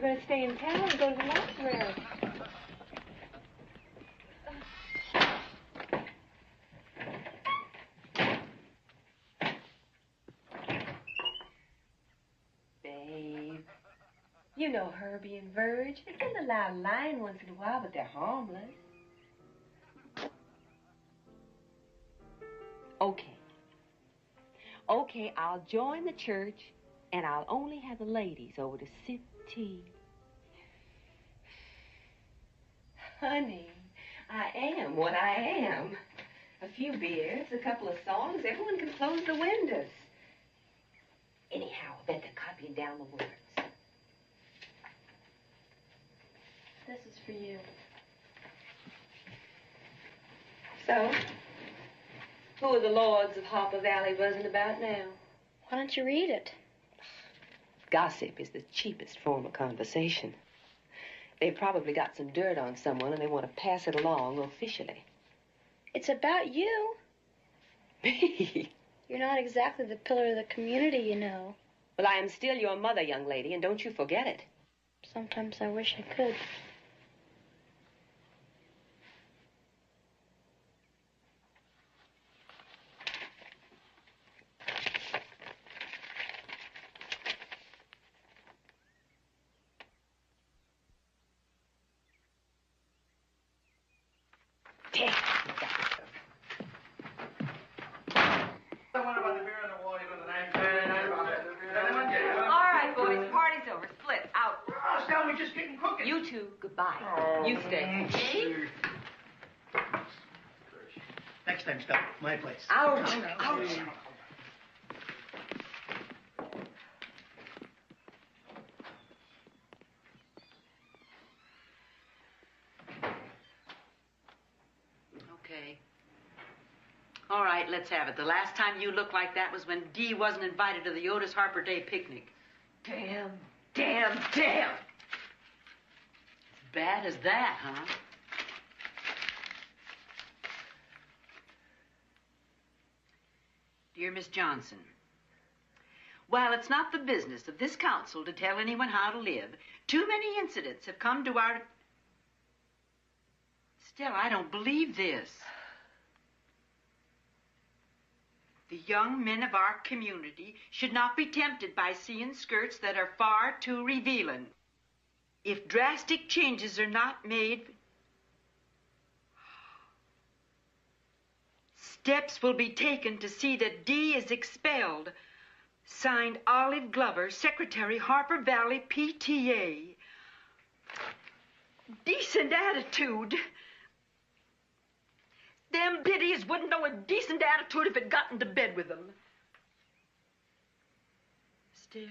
were going to stay in town and go to the library. Babe, you know Herbie and Verge. They can allow lying once in a while, but they're harmless. Okay. Okay, I'll join the church, and I'll only have the ladies over to sip tea. Honey, I am what I am. A few beers, a couple of songs, everyone can close the windows. Anyhow, I bet they're copying down the words. This is for you. So, who are the lords of Harper Valley buzzing about now? Why don't you read it? Gossip is the cheapest form of conversation. They've probably got some dirt on someone and they want to pass it along officially. It's about you. Me? You're not exactly the pillar of the community, you know. Well, I am still your mother, young lady, and don't you forget it. Sometimes I wish I could. You two, goodbye. Oh, you stay. Next time, stop. My place. Ouch! Ouch! Okay. All right, let's have it. The last time you looked like that was when Dee wasn't invited to the Otis Harper Day picnic. Damn, damn, damn! Bad as that, huh? Dear Miss Johnson, while it's not the business of this council to tell anyone how to live, too many incidents have come to our... Still, I don't believe this. The young men of our community should not be tempted by seeing skirts that are far too revealing. If drastic changes are not made, steps will be taken to see that Dee is expelled. Signed, Olive Glover, Secretary, Harper Valley PTA. Decent attitude. Them biddies wouldn't know a decent attitude if it got into bed with them. Still?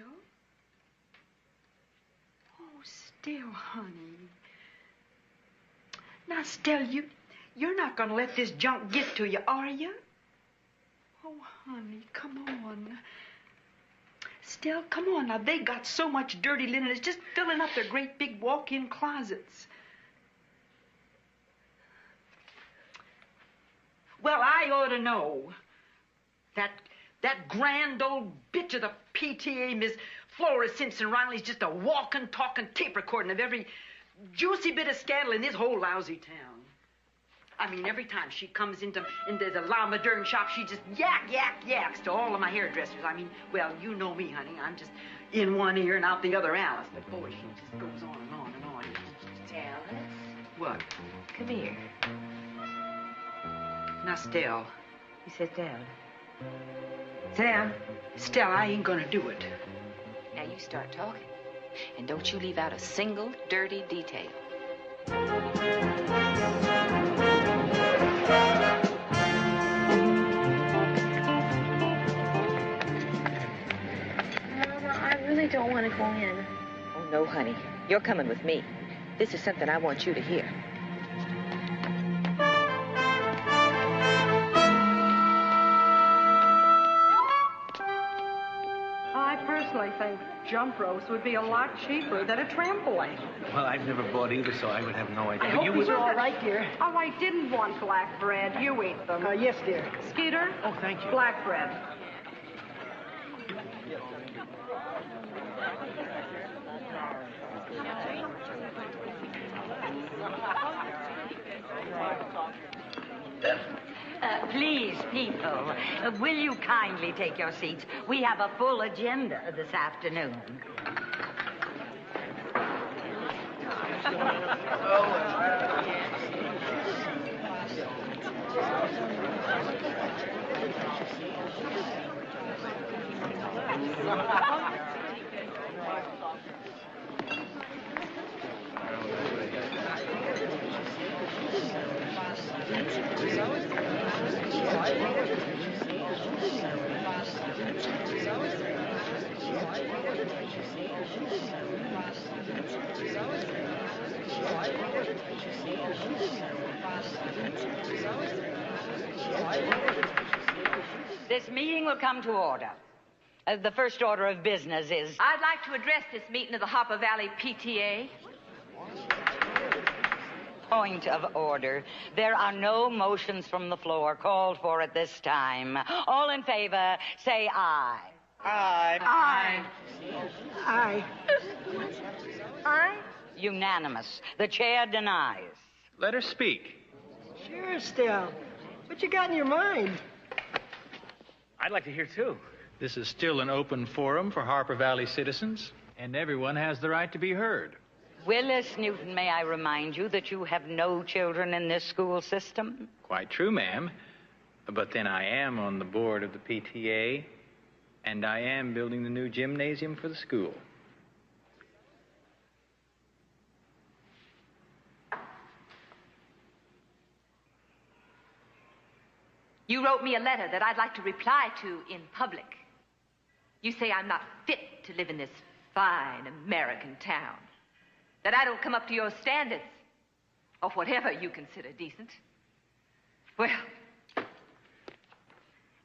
Oh, still, honey. Now, Stell, you're not going to let this junk get to you, are you? Oh, honey, come on. Stell, come on. Now, they got so much dirty linen, it's just filling up their great big walk-in closets. Well, I ought to know. That grand old bitch of the PTA, Miss Flora Simpson Riley's just a walking, talking tape recording of every juicy bit of scandal in this whole lousy town. I mean, every time she comes into the La Moderne shop, she just yaks to all of my hairdressers. I mean, well, you know me, honey. I'm just in one ear and out the other Alice. But boy, she just goes on and on and on. Alice? What? Come here. Now, Stell. You sit down. Sit down. Stell, I ain't gonna do it. Now you start talking. And don't you leave out a single dirty detail. Mama, I really don't want to go in. Oh, no, honey. You're coming with me. This is something I want you to hear. I personally think jump ropes would be a lot cheaper than a trampoline. Well, I've never bought either, so I would have no idea. I But hope you these would... are all right, dear. Oh, I didn't want black bread. You eat them. Yes, dear. Skeeter? Oh, thank you. Black bread. Please, people, will you kindly take your seats? We have a full agenda this afternoon. This meeting will come to order. The first order of business is... I'd like to address this meeting of the Harper Valley PTA. Point of order. There are no motions from the floor called for at this time. All in favor, say aye. Aye. Aye. Aye. I? Unanimous. The chair denies. Let her speak. Sure, still. What you got in your mind? I'd like to hear, too. This is still an open forum for Harper Valley citizens, and everyone has the right to be heard. Willis Newton, may I remind you that you have no children in this school system? Quite true, ma'am. But then I am on the board of the PTA, and I am building the new gymnasium for the school. You wrote me a letter that I'd like to reply to in public. You say I'm not fit to live in this fine American town, that I don't come up to your standards, or whatever you consider decent. Well,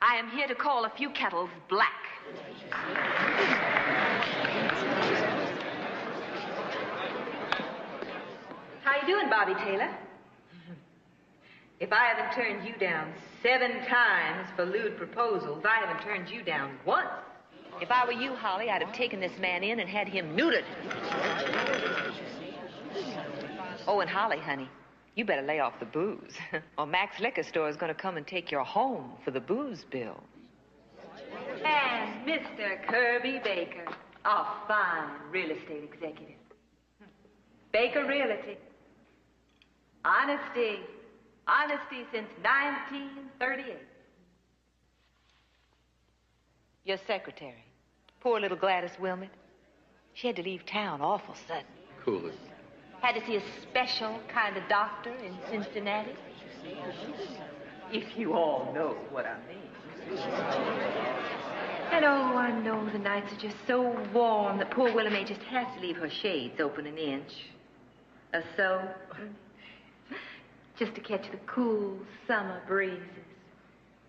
I am here to call a few kettles black. How you doing, Bobby Taylor? If I haven't turned you down 7 times for lewd proposals, I haven't turned you down once. If I were you, Holly, I'd have taken this man in and had him neutered. Oh, and Holly, honey, you better lay off the booze, or Mac's Liquor Store is going to come and take your home for the booze bill. And Mr. Kirby Baker, a fine real estate executive. Baker Realty. Honesty. Honesty since 1938. Your secretary, poor little Gladys Wilmot, she had to leave town awful sudden. Cool it. Had to see a special kind of doctor in Cincinnati. If you all know what I mean. And oh, I know the nights are just so warm that poor Willamette just has to leave her shades open an inch or so. Just to catch the cool summer breezes.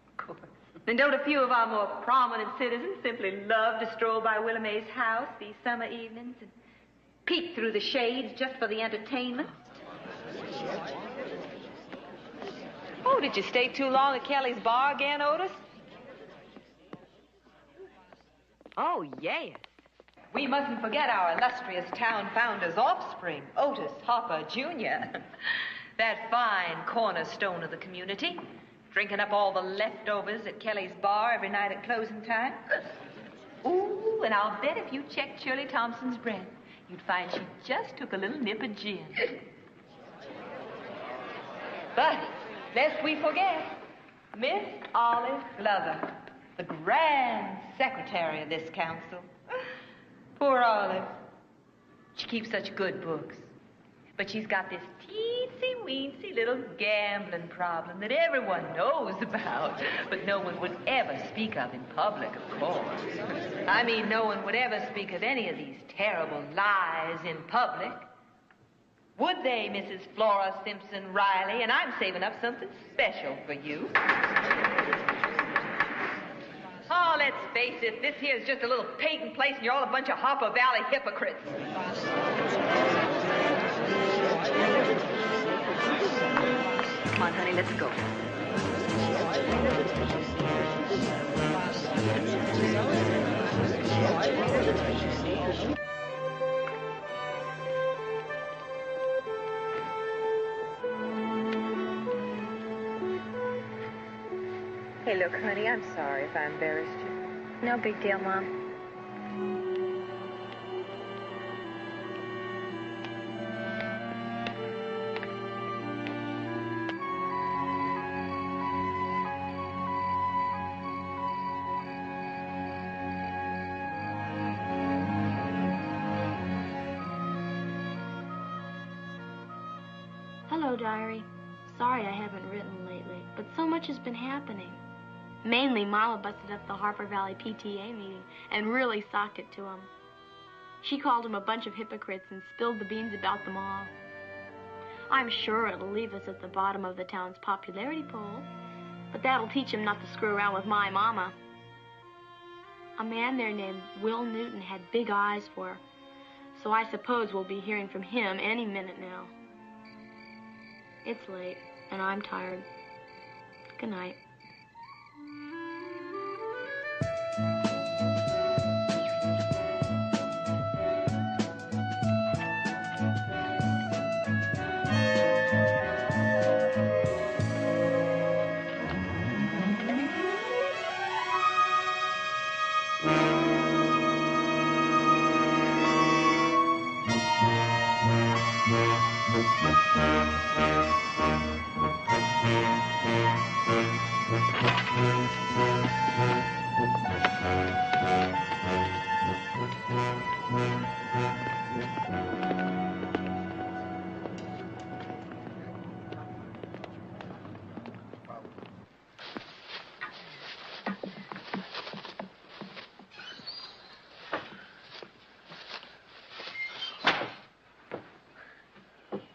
Of course. And don't a few of our more prominent citizens simply love to stroll by Willamay's house these summer evenings and peek through the shades just for the entertainment? Oh, did you stay too long at Kelly's bar again, Otis? Oh, yes. We mustn't forget our illustrious town founder's offspring, Otis Harper, Jr., that fine cornerstone of the community, drinking up all the leftovers at Kelly's bar every night at closing time. Ooh, and I'll bet if you checked Shirley Thompson's breath, you'd find she just took a little nip of gin. But, lest we forget, Miss Olive Glover, the grand secretary of this council. Poor Olive. She keeps such good books. But she's got this teensy-weensy little gambling problem that everyone knows about, but no one would ever speak of in public, of course. I mean, no one would ever speak of any of these terrible lies in public. Would they, Mrs. Flora Simpson Riley? And I'm saving up something special for you. Oh, let's face it, this here's just a little Peyton place, and you're all a bunch of Harper Valley hypocrites. Come on, honey, let's go. Hey, look, honey, I'm sorry if I embarrassed you. No big deal, Mom. Hello, Diary. Sorry I haven't written lately, but so much has been happening. Mainly, Mama busted up the Harper Valley PTA meeting and really socked it to them. She called them a bunch of hypocrites and spilled the beans about them all. I'm sure it'll leave us at the bottom of the town's popularity poll, but that'll teach him not to screw around with my mama. A man there named Will Newton had big eyes for her, so I suppose we'll be hearing from him any minute now. It's late, and I'm tired. Good night.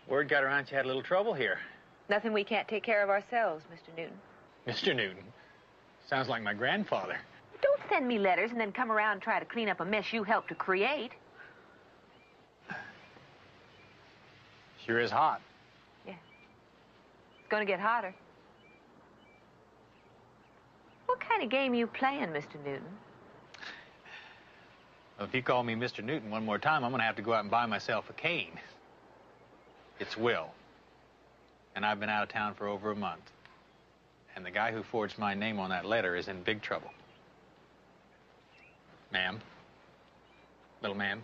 Word got around you had a little trouble here. Nothing we can't take care of ourselves, Mr. Newton. Mr. Newton. Sounds like my grandfather. Don't send me letters and then come around and try to clean up a mess you helped to create. Sure is hot. Yeah. It's gonna get hotter. What kind of game you playing, Mr. Newton? Well, if you call me Mr. Newton one more time, I'm going to have to go out and buy myself a cane. It's Will. And I've been out of town for over a month. And the guy who forged my name on that letter is in big trouble. Ma'am. Little ma'am.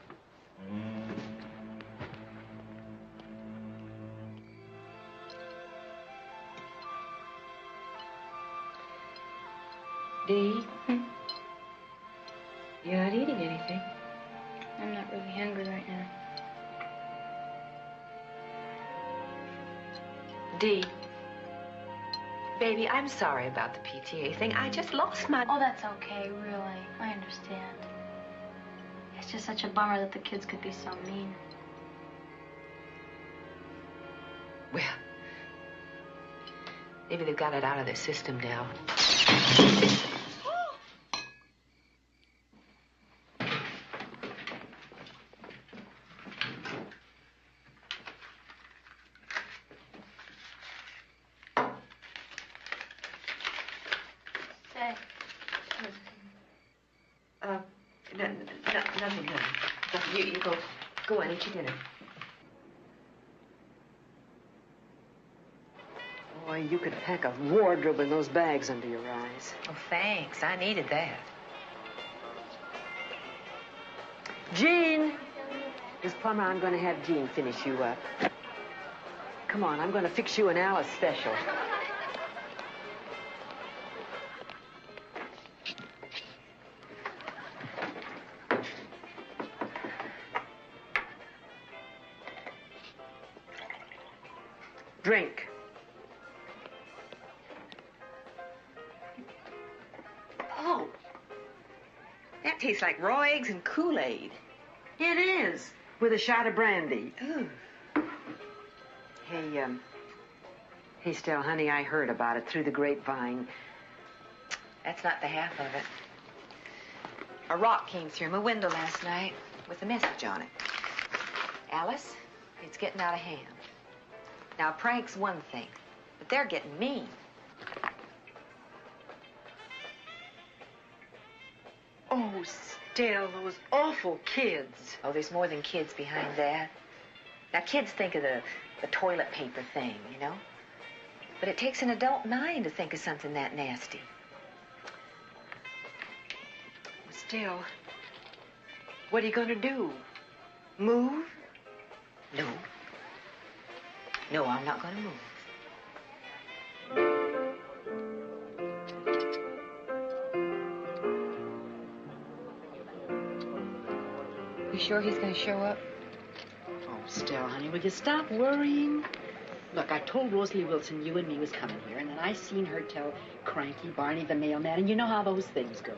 Dee? You're not eating anything. I'm not really hungry right now. Dee. Baby, I'm sorry about the PTA thing. I just lost my... Oh, that's okay, really. I understand. It's just such a bummer that the kids could be so mean. Well, maybe they've got it out of their system now. Nothing, honey. You go on, eat your dinner. Boy, you could pack a wardrobe in those bags under your eyes. Oh, thanks. I needed that. Jean! Miss Plummer, I'm going to have Jean finish you up. Come on, I'm going to fix you an Alice special. Drink. Oh. That tastes like raw eggs and Kool-Aid. It is, with a shot of brandy. Ooh. Hey, Stell, honey, I heard about it through the grapevine. That's not the half of it. A rock came through my window last night with a message on it. Alice, it's getting out of hand. Now, prank's one thing, but they're getting mean. Oh, Stell, those awful kids. Oh, there's more than kids behind that. Now, kids think of the toilet paper thing, you know? But it takes an adult mind to think of something that nasty. Still, what are you going to do? Move? No. No, I'm not going to move. You sure he's going to show up? Oh, Stella, honey, will you stop worrying? Look, I told Rosalie Wilson you and me was coming here, and then I seen her tell Cranky Barney the mailman, and you know how those things go.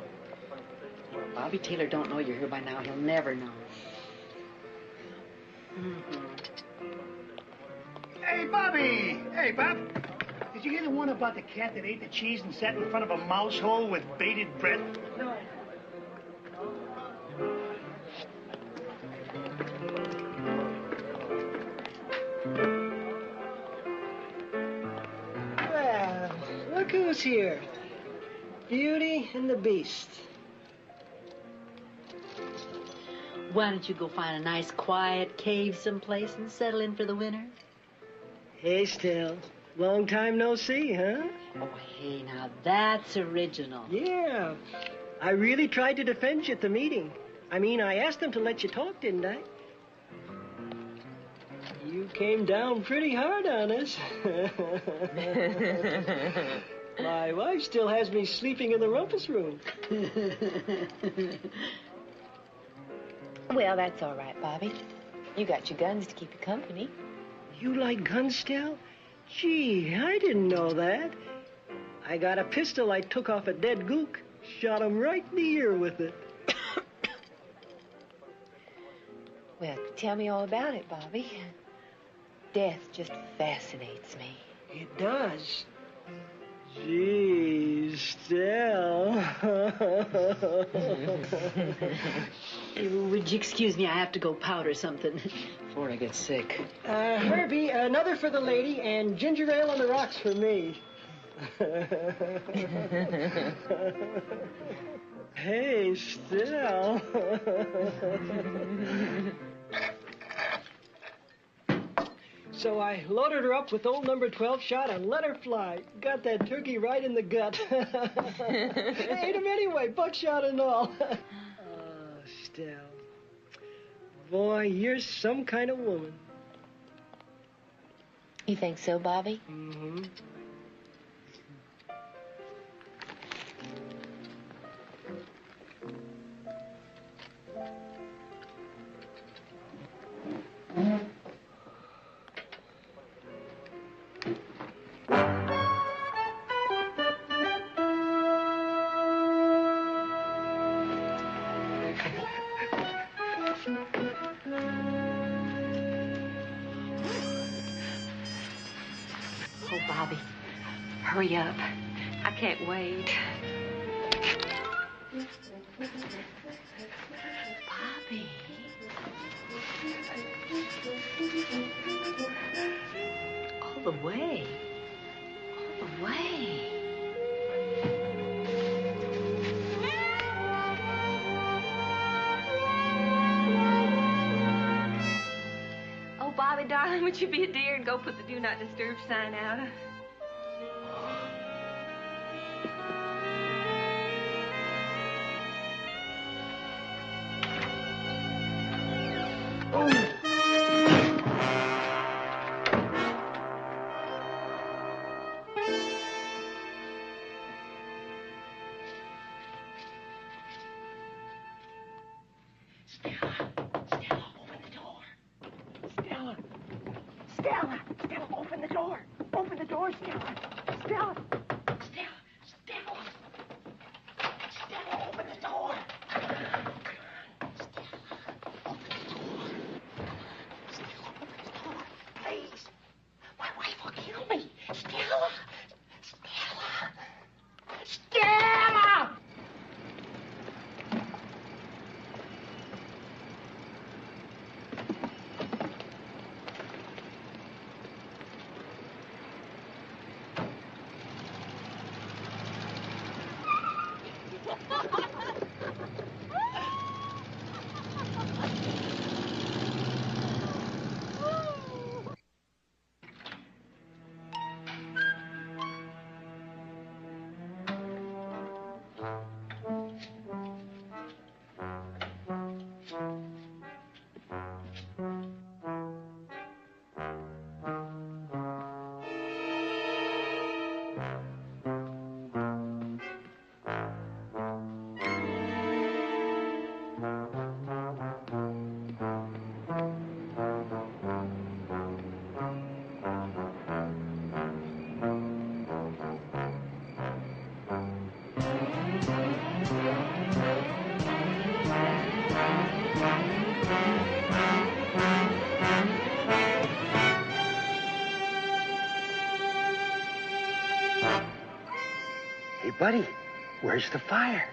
Well, Bobby Taylor don't know you're here by now. He'll never know. Hey, Bobby! Hey, Bob. Did you hear the one about the cat that ate the cheese and sat in front of a mouse hole with bated breath? No. Well, look who's here. Beauty and the Beast. Why don't you go find a nice, quiet cave someplace and settle in for the winter? Hey, Still. Long time no see, huh? Oh, hey, now that's original. Yeah. I really tried to defend you at the meeting. I mean, I asked them to let you talk, didn't I? You came down pretty hard on us. My wife still has me sleeping in the rumpus room. Well, that's all right, Bobby. You got your guns to keep you company. You like guns, Still? Gee, I didn't know that. I got a pistol I took off a dead gook. Shot him right in the ear with it. Well, tell me all about it, Bobby. Death just fascinates me. It does. Gee, Still. Would you excuse me? I have to go powder something before I get sick. Herbie, another for the lady, and ginger ale on the rocks for me. Hey, Still. So I loaded her up with old number 12 shot and let her fly. Got that turkey right in the gut. Ate him anyway, buckshot and all. Oh, Still. Boy, you're some kind of woman. You think so, Bobby? Mm-hmm. Oh, Bobby, hurry up. I can't wait. Bobby. All the way. All the way. Oh, Bobby, darling, would you be a dear and go put the Do Not Disturb sign out? Stella, open the door. Open the door, Stella. Stella. Stella, open the door. Stella, open the door. Please. My wife will kill me. Stella. Stella! Buddy, where's the fire?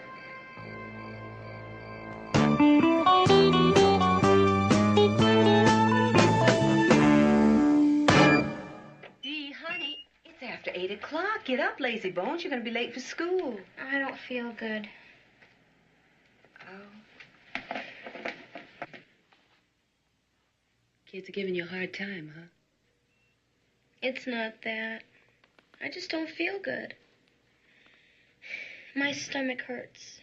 Dee, honey, it's after 8 o'clock. Get up, lazy bones. You're going to be late for school. I don't feel good. Oh. Kids are giving you a hard time, huh? It's not that. I just don't feel good. My stomach hurts.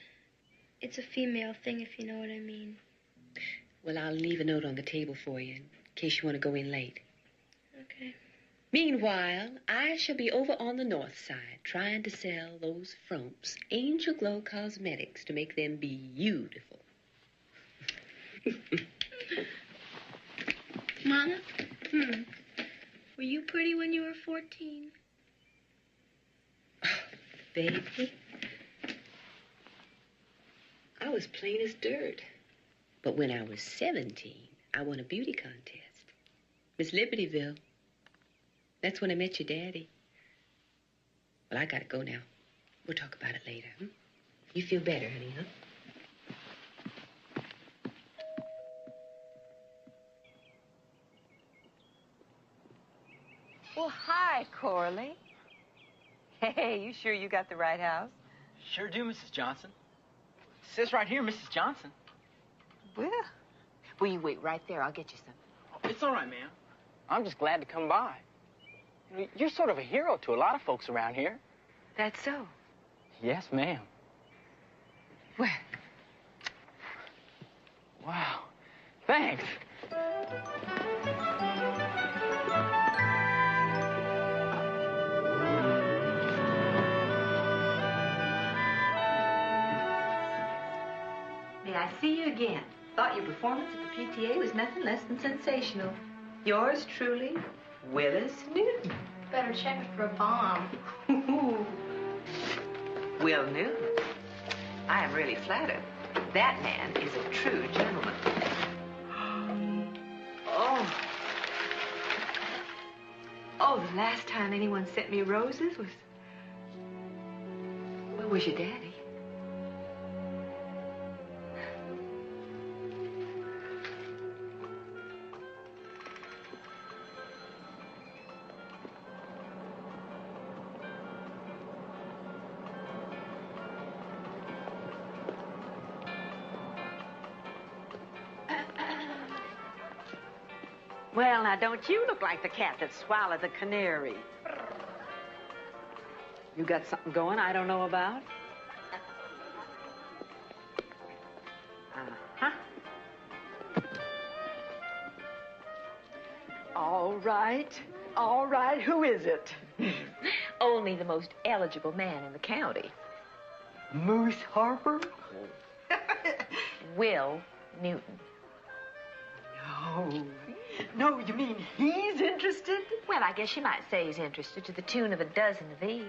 It's a female thing, if you know what I mean. Well, I'll leave a note on the table for you in case you want to go in late. Okay. Meanwhile, I shall be over on the north side trying to sell those frumps Angel Glow Cosmetics to make them beautiful. Mama? Were you pretty when you were 14? Baby, I was plain as dirt. But when I was 17, I won a beauty contest. Miss Libertyville. That's when I met your daddy. Well, I gotta go now. We'll talk about it later. You feel better, honey, huh? Well, hi, Corley. Hey, you sure you got the right house? Sure do, Mrs. Johnson. It says right here, Mrs. Johnson. Well, will you wait right there? I'll get you some. Oh, it's all right, ma'am. I'm just glad to come by. You're sort of a hero to a lot of folks around here. That's so. Yes, ma'am. Well. Wow. Thanks. May I see you again? Thought your performance at the PTA was nothing less than sensational. Yours truly, Willis Newton. Better check it for a bomb. Will Newton. I am really flattered. That man is a true gentleman. Oh. Oh, the last time anyone sent me roses was... Well, was your daddy? Well, now, don't you look like the cat that swallowed the canary? You got something going I don't know about? Uh-huh. All right, who is it? Only the most eligible man in the county. Moose Harper? Will Newton. No, you mean he's interested? Well, I guess you might say he's interested to the tune of a dozen of these.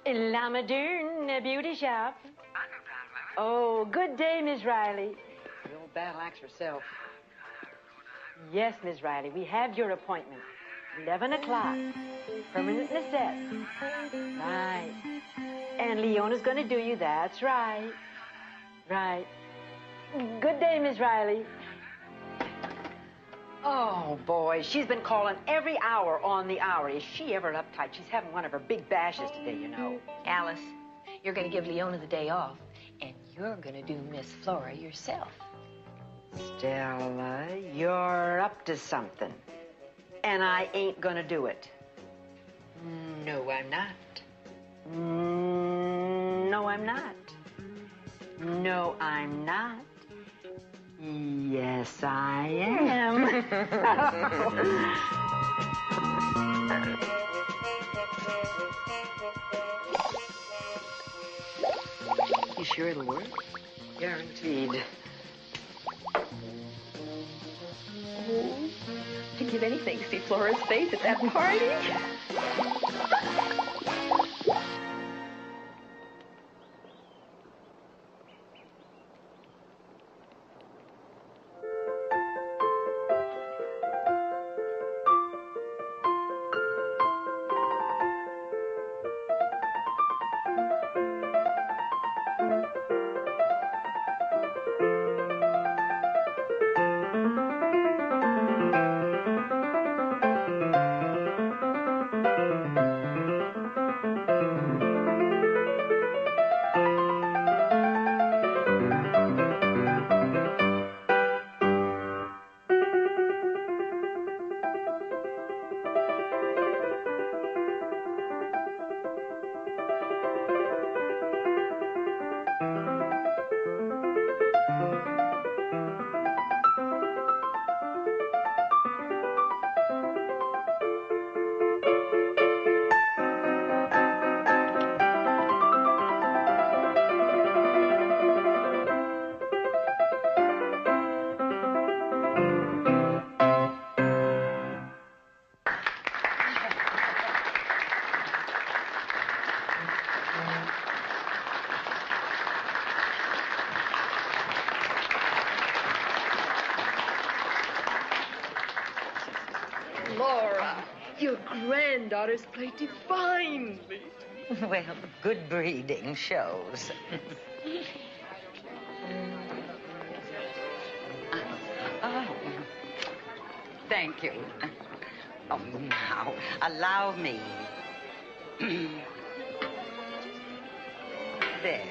Lamadoon Beauty Shop. Oh, good day, Miss Riley. The old battle axe herself. Yes, Miss Riley, we have your appointment. 11 o'clock. Permanent set. Right. And Leona's going to do you. That's right. Right. Good day, Miss Riley. Oh, boy, she's been calling every hour on the hour. Is she ever uptight? She's having one of her big bashes today, you know. Alice, you're going to give Leona the day off, and you're going to do Miss Flora yourself. Stella, you're up to something. And I ain't going to do it. No, I'm not. No, I'm not. No, I'm not. Yes, I am. You sure it'll work? Guaranteed. I'd give anything to see Flora's face at that party. Flora, your granddaughter's played divinely. Well, good breeding shows. Oh, thank you. Oh, now, allow me. There.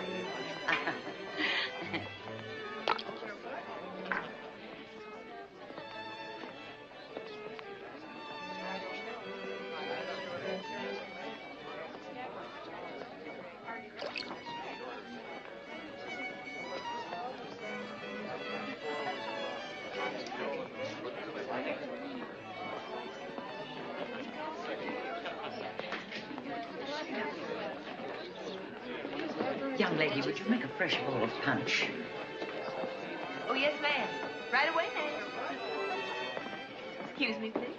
Young lady, would you make a fresh bowl of punch? Oh, yes, ma'am. Right away, ma'am. Excuse me, please.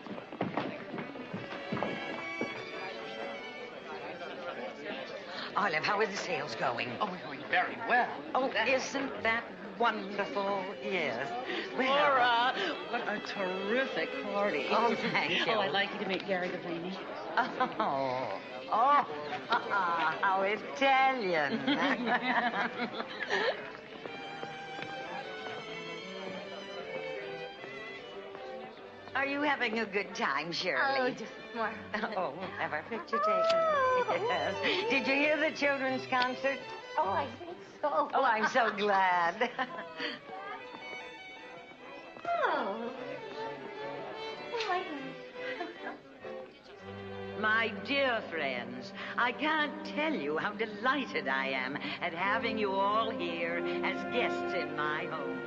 Olive, how are the sales going? Oh, we're going very well. Oh, isn't that wonderful? Yes. Well, Flora, what a terrific party. Oh, thank you. Oh, I'd like you to meet Gary Delaney. Oh, how Italian. Are you having a good time, Shirley? Oh, just more. Oh, have our picture taken? Yes. Did you hear the children's concert? Oh, I think so. Oh, I'm so glad. Oh. My dear friends, I can't tell you how delighted I am at having you all here as guests in my home.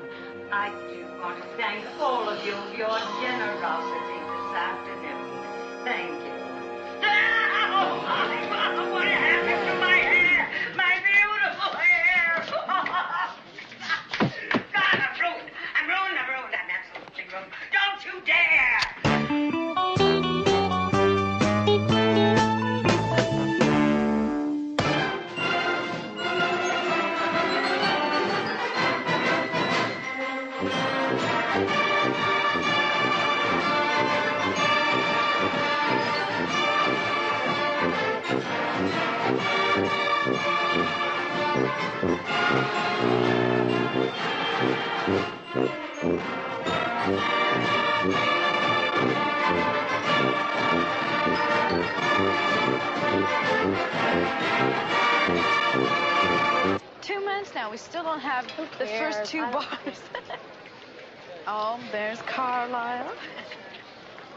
I do want to thank all of you for your generosity this afternoon. Thank you. Oh, what happened to my hair? My beautiful hair! God, I'm ruined. I'm absolutely ruined. Don't you dare! Now we still don't have the first two bars. Oh, there's Carlisle.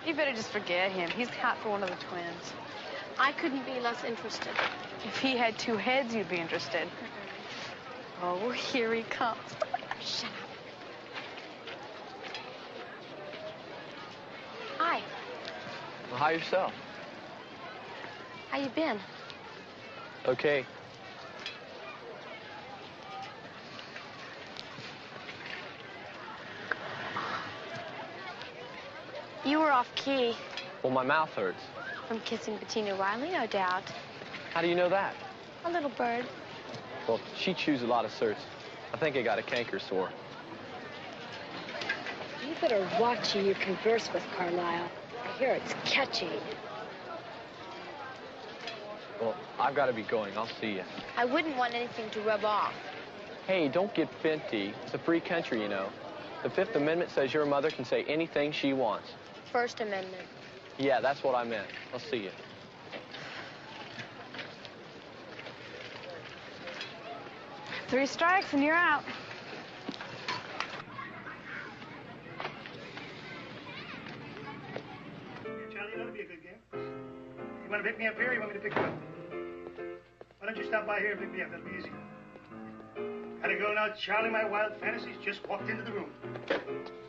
You better just forget him. He's hot for one of the twins. I couldn't be less interested. If he had two heads, you'd be interested. Oh, here he comes. Shut up. Hi. Well, hi yourself. How you been? Okay. You were off key. Well, my mouth hurts. From kissing Bettina Riley, no doubt. How do you know that? A little bird. Well, she chews a lot of certs. I think I got a canker sore. You better watch who you converse with, Carlisle. I hear it's catchy. Well, I've got to be going. I'll see you. I wouldn't want anything to rub off. Hey, don't get finty. It's a free country, you know. The Fifth Amendment says your mother can say anything she wants. First Amendment. Yeah, that's what I meant. I'll see you. Three strikes and you're out. Charlie, it ought to be a good game. You want to pick me up here or you want me to pick you up? Why don't you stop by here and pick me up? That'll be easy. Gotta go now. Charlie, my wild fantasies just walked into the room.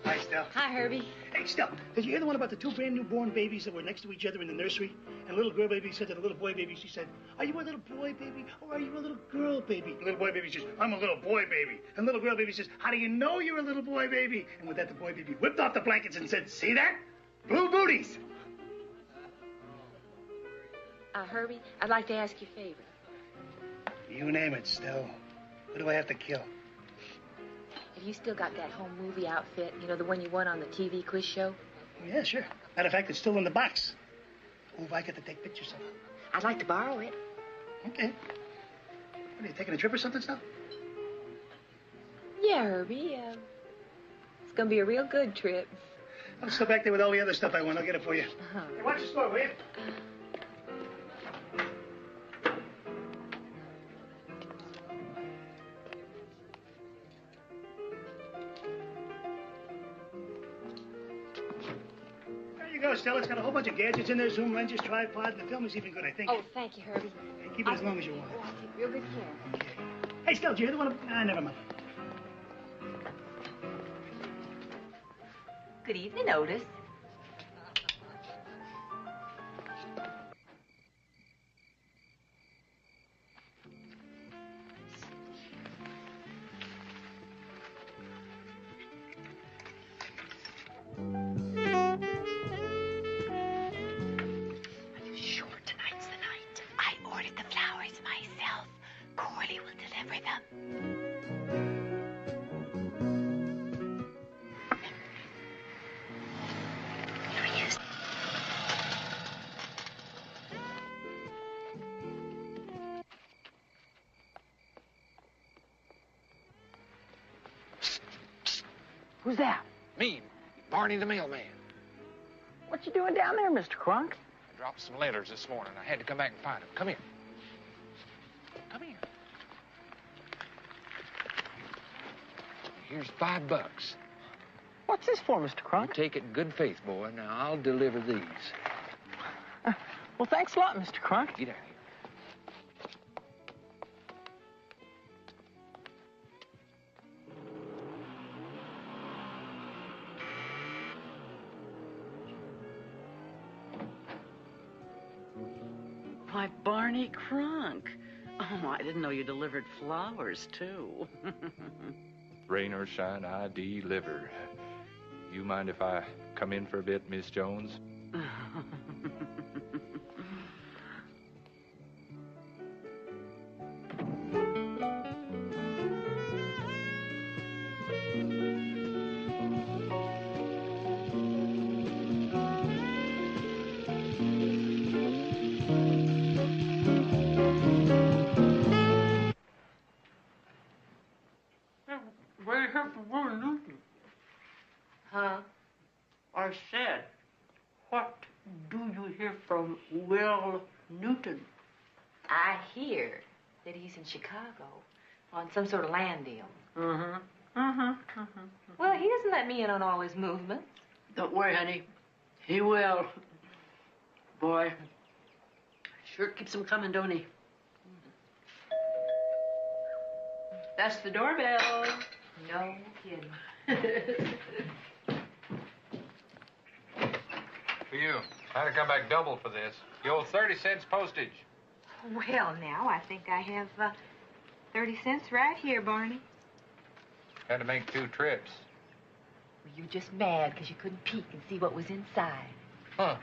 Hi, Stell. Hi, Herbie. Hey, Stell, did you hear the one about the two brand newborn babies that were next to each other in the nursery? And a little girl baby said to the little boy baby, she said, "Are you a little boy baby or are you a little girl baby?" The little boy baby says, "I'm a little boy baby." And the little girl baby says, "How do you know you're a little boy baby?" And with that, the boy baby whipped off the blankets and said, "See that? Blue booties." Herbie, I'd like to ask you a favor. You name it, Stell. Who do I have to kill? Have you still got that home movie outfit? You know, the one you won on the TV quiz show? Yeah, sure. Matter of fact, it's still in the box. Oh, if I get to take pictures of it. I'd like to borrow it. Okay. What, are you taking a trip or something, Sal? Yeah, Herbie. It's gonna be a real good trip. I'll still back there with all the other stuff I want. I'll get it for you. Hey, watch the store, will you? There you go, Stella. It's got a whole bunch of gadgets in there, zoom lenses, tripod, and the film is even good, I think. Oh, thank you, Herbie. Hey, keep it as long as you want. Oh, I'll take real good care. Okay. Hey, Stella, did you hear the one? Never mind. Good evening, Otis. Sure, tonight's the night. I ordered the flowers myself. Corley will deliver them. Here he is. Who's that? Me, Barney the mailman. What you doing down there, Mr. Crunk? I dropped some letters this morning. I had to come back and find them. Come here. Come here. Here's $5. What's this for, Mr. Crunk? You take it in good faith, boy. Now, I'll deliver these. Well, thanks a lot, Mr. Crunk. Get out here. Why, Barney Crunk. Oh, I didn't know you delivered flowers, too. Rain or shine, I deliver. You mind if I come in for a bit, Miss Jones? What do you have for Will Newton? Huh? I said, what do you hear from Will Newton? I hear that he's in Chicago on some sort of land deal. Well, he doesn't let me in on all his movements. Don't worry, honey. He will. Boy, sure keeps him coming, don't he? That's the doorbell. No kidding. For you. I had to come back double for this. You owe 30 cents postage. Well, now, I think I have 30 cents right here, Barney. Had to make 2 trips. Well, you're just mad because you couldn't peek and see what was inside. Huh.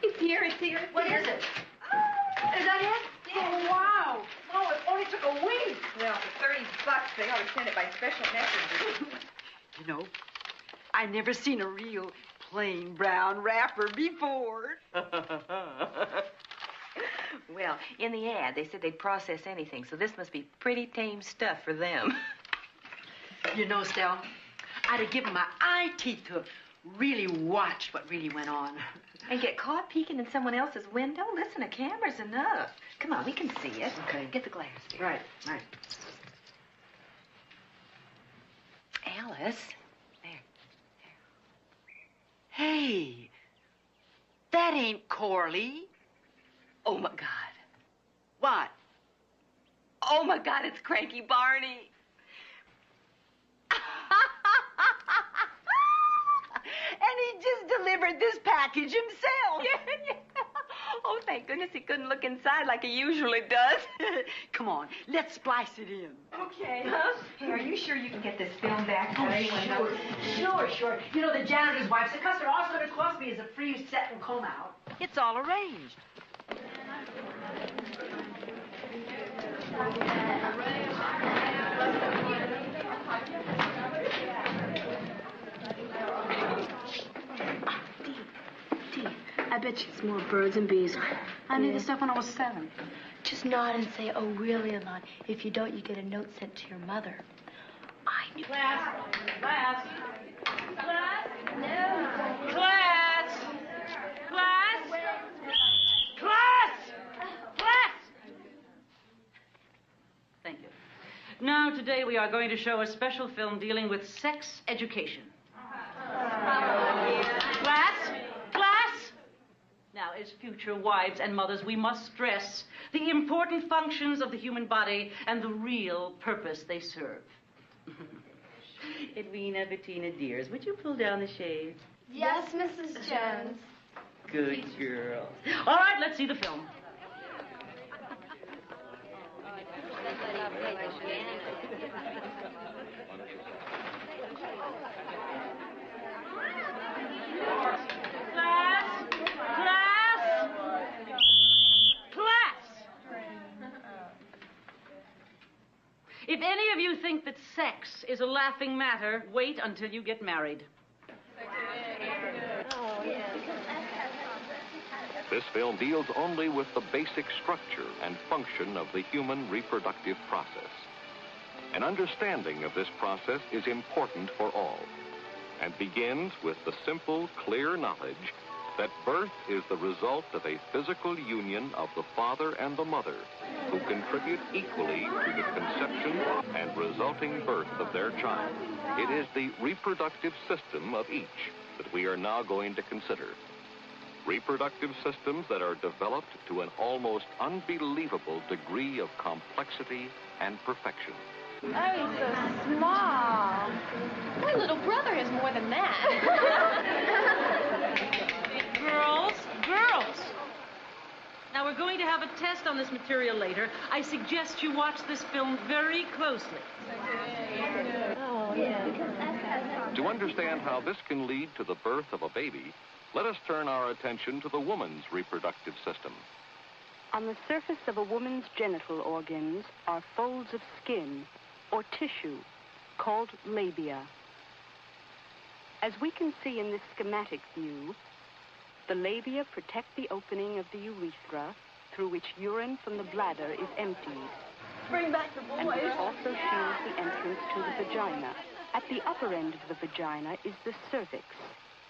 It's here, it's here. What is it? Is that it? Yeah. Oh, wow. Oh, it only took a week. Well, for $30, they ought to send it by special messenger. You know, I never seen a real plain brown wrapper before. Well, in the ad, they said they'd process anything, so this must be pretty tame stuff for them. You know, Stell, I'd have given my eye teeth to have really watched what really went on. And get caught peeking in someone else's window? Listen, a camera's enough. Come on, we can see it. Okay. Get the glass, dear. Right, right. Alice. There. Hey, that ain't Corley. Oh, my God. What? Oh, my God, it's Cranky Barney. And he just delivered this package himself. Yeah. Oh, thank goodness he couldn't look inside like he usually does. Come on, let's splice it in. Okay. Huh? Hey, are you sure you can get this film back? Sure. You know, the janitor's wife said, Custer, all it's going to cost me is a free set and comb out. It's all arranged. bet you it's more birds and bees. I made this stuff when I was 7. Just nod and say, oh, really, a lot. If you don't, you get a note sent to your mother. I knew. Class! Class! Class! No. Class! Class! Class! Class! Thank you. Now, today we are going to show a special film dealing with sex education. Class? Class? Now, as future wives and mothers, we must stress the important functions of the human body and the real purpose they serve. Edwina, Bettina, dears, would you pull down the shades? Yes, Mrs. Jones. Good girl. All right, let's see the film. Class! Class! Class! If any of you think that sex is a laughing matter, wait until you get married. This film deals only with the basic structure and function of the human reproductive process. An understanding of this process is important for all and begins with the simple, clear knowledge that birth is the result of a physical union of the father and the mother who contribute equally to the conception and resulting birth of their child. It is the reproductive system of each that we are now going to consider. Reproductive systems that are developed to an almost unbelievable degree of complexity and perfection. Oh, he's so small. My little brother is more than that. Girls, girls. Now, we're going to have a test on this material later. I suggest you watch this film very closely. Oh, yeah. To understand how this can lead to the birth of a baby, let us turn our attention to the woman's reproductive system. On the surface of a woman's genital organs are folds of skin or tissue called labia. As we can see in this schematic view, the labia protect the opening of the urethra through which urine from the bladder is emptied. Bring back the And boys. which also shields the entrance to the vagina. At the upper end of the vagina is the cervix,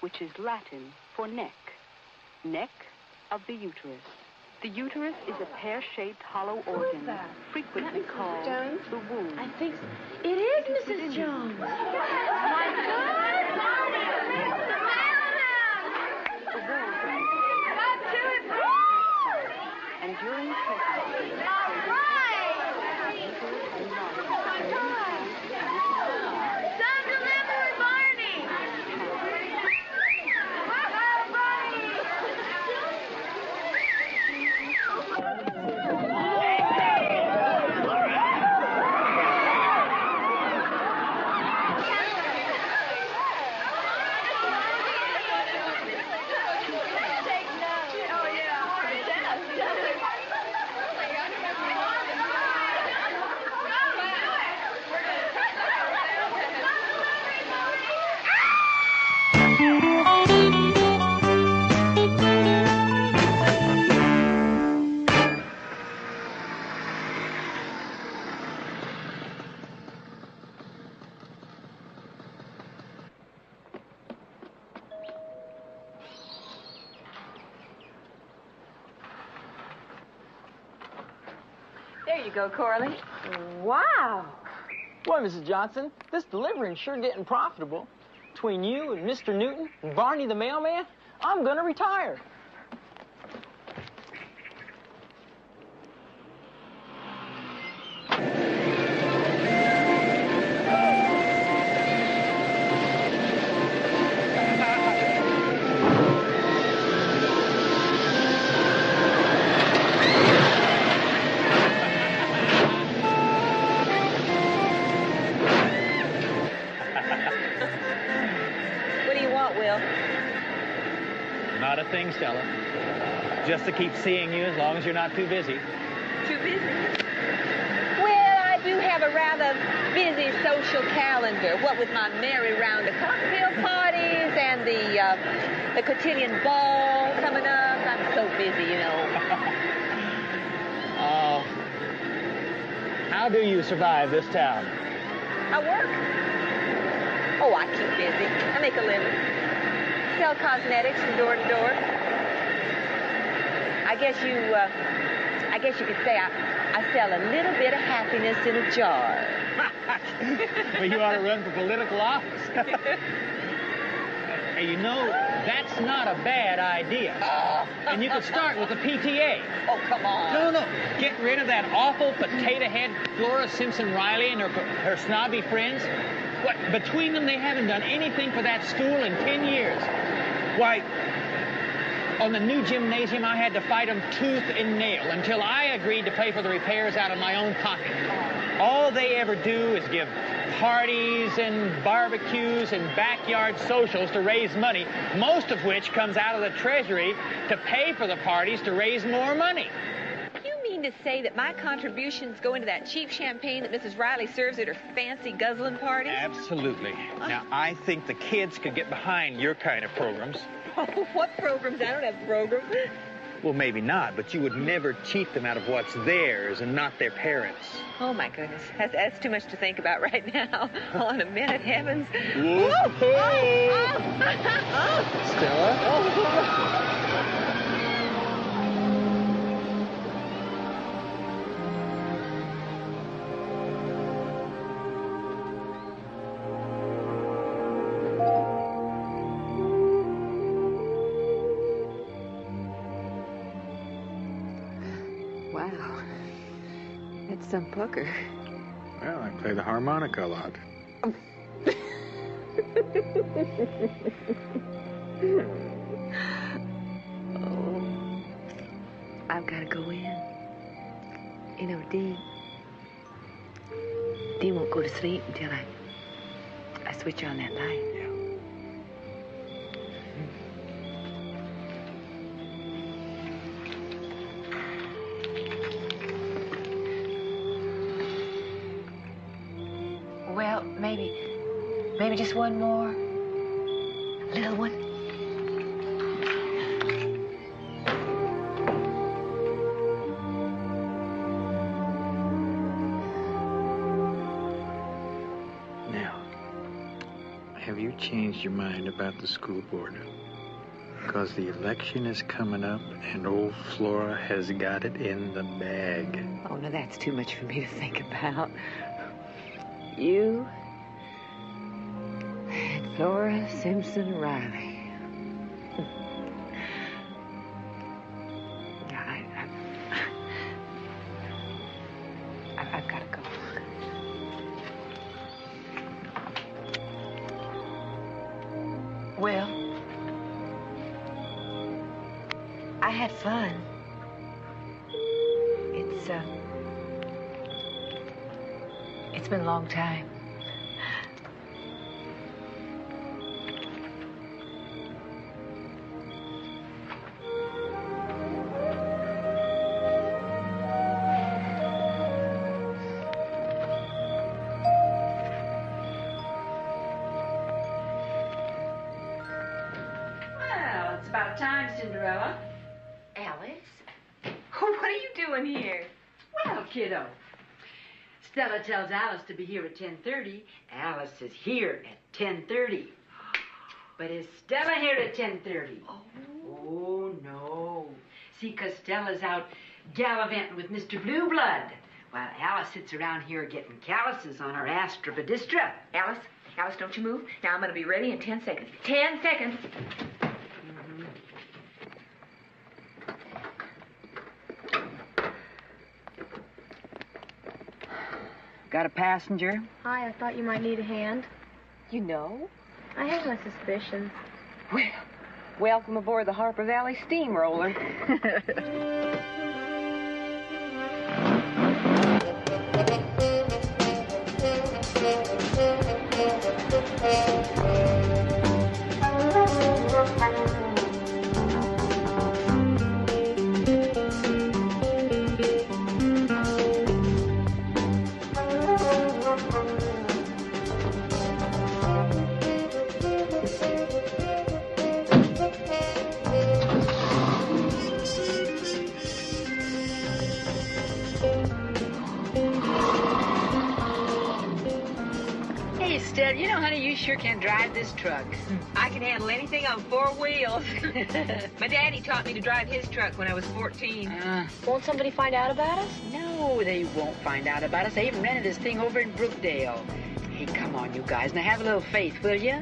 which is Latin for neck. Neck of the uterus. The uterus is a pear-shaped hollow organ, frequently called the womb. I think so. It is Mrs. Jones. My God! The womb. And during pregnancy, There you go, Corley. Wow. Boy, Mrs. Johnson, this delivery's sure getting profitable. Between you and Mr. Newton and Barney the mailman, I'm gonna retire. What do you want, Will? Not a thing, Stella. Just to keep seeing you as long as you're not too busy. Too busy? Well, I do have a rather busy social calendar. What with my merry round of cocktail parties and the the cotillion ball coming up. I'm so busy, you know. Oh. How do you survive this town? I work. Oh, I keep busy. I make a living. Sell cosmetics from door to door. I guess you could say I sell a little bit of happiness in a jar. Well, you ought to run for political office. Hey, you know, that's not a bad idea. And you could start with the PTA. Oh, come on. No. Get rid of that awful potato head Flora Simpson Riley and her snobby friends. What, between them, they haven't done anything for that school in 10 years. Why, on the new gymnasium, I had to fight them tooth and nail until I agreed to pay for the repairs out of my own pocket. All they ever do is give parties and barbecues and backyard socials to raise money, most of which comes out of the treasury to pay for the parties to raise more money. You mean to say that my contributions go into that cheap champagne that Mrs. Riley serves at her fancy guzzling parties? Absolutely. Now, I think the kids could get behind your kind of programs. Oh, what programs? I don't have programs. Well, maybe not, but you would never cheat them out of what's theirs and not their parents. Oh, my goodness. That's too much to think about right now. Hold on a minute, heavens. Whoa. Stella? Wow. It's some pucker. Well, I play the harmonica a lot. Oh, I've got to go in. You know, Dee won't go to sleep until I switch on that light. Yeah. Well, maybe just one more little one. Now, have you changed your mind about the school board? Because the election is coming up and old Flora has got it in the bag. Oh, no, that's too much for me to think about. You and Flora Simpson Riley. I've got to go. Well, I had fun. It's been a long time. Well, it's about time, Cinderella. Alice? What are you doing here? Well, kiddo, Stella tells Alice to be here at 10:30. Alice is here at 10:30. But is Stella here at 10:30? Oh, no. See, 'cause Stella's out gallivanting with Mr. Blue Blood, while Alice sits around here getting calluses on her astrobadistra. Alice, don't you move. Now, I'm going to be ready in 10 seconds. 10 seconds. Got a passenger? Hi, I thought you might need a hand. You know? I have my suspicions. Well, welcome aboard the Harper Valley Steamroller. Estelle, you know, honey, you sure can drive this truck. I can handle anything on 4 wheels. My daddy taught me to drive his truck when I was 14. Won't somebody find out about us? No, they won't find out about us. They even rented this thing over in Brookdale. Hey, come on, you guys. Now have a little faith, will you?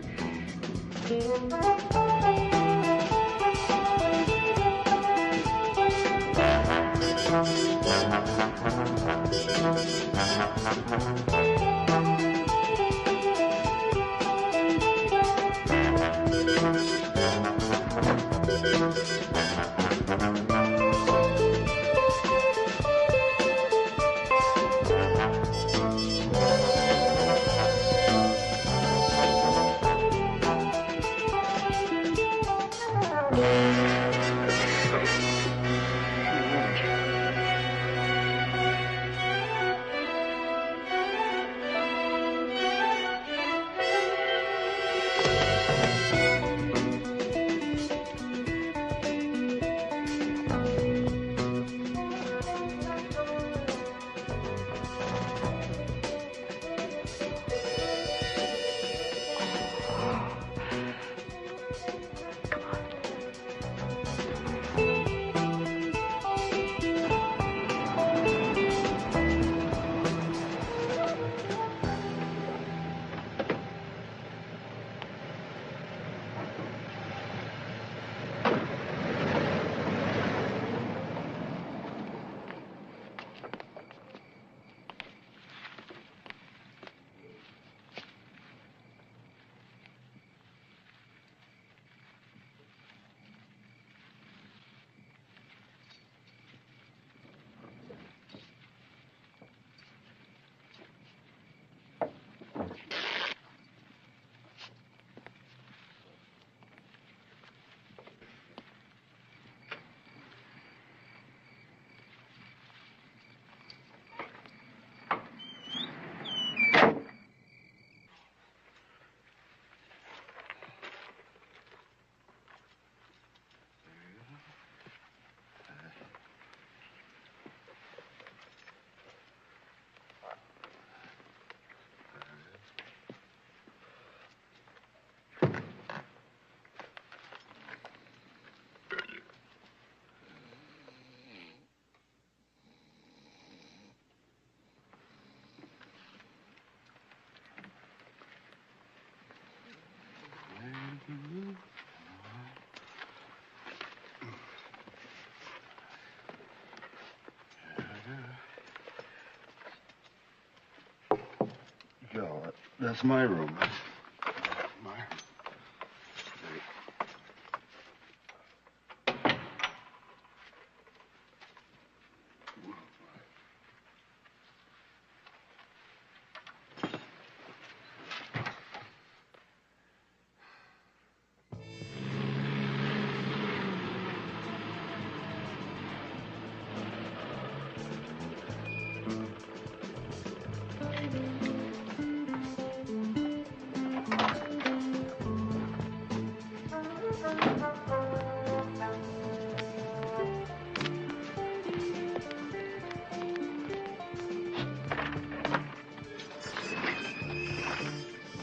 Joe, that's my room.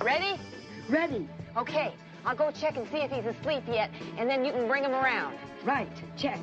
Ready? Ready. Okay, I'll go check and see if he's asleep yet, and then you can bring him around. Right. Check.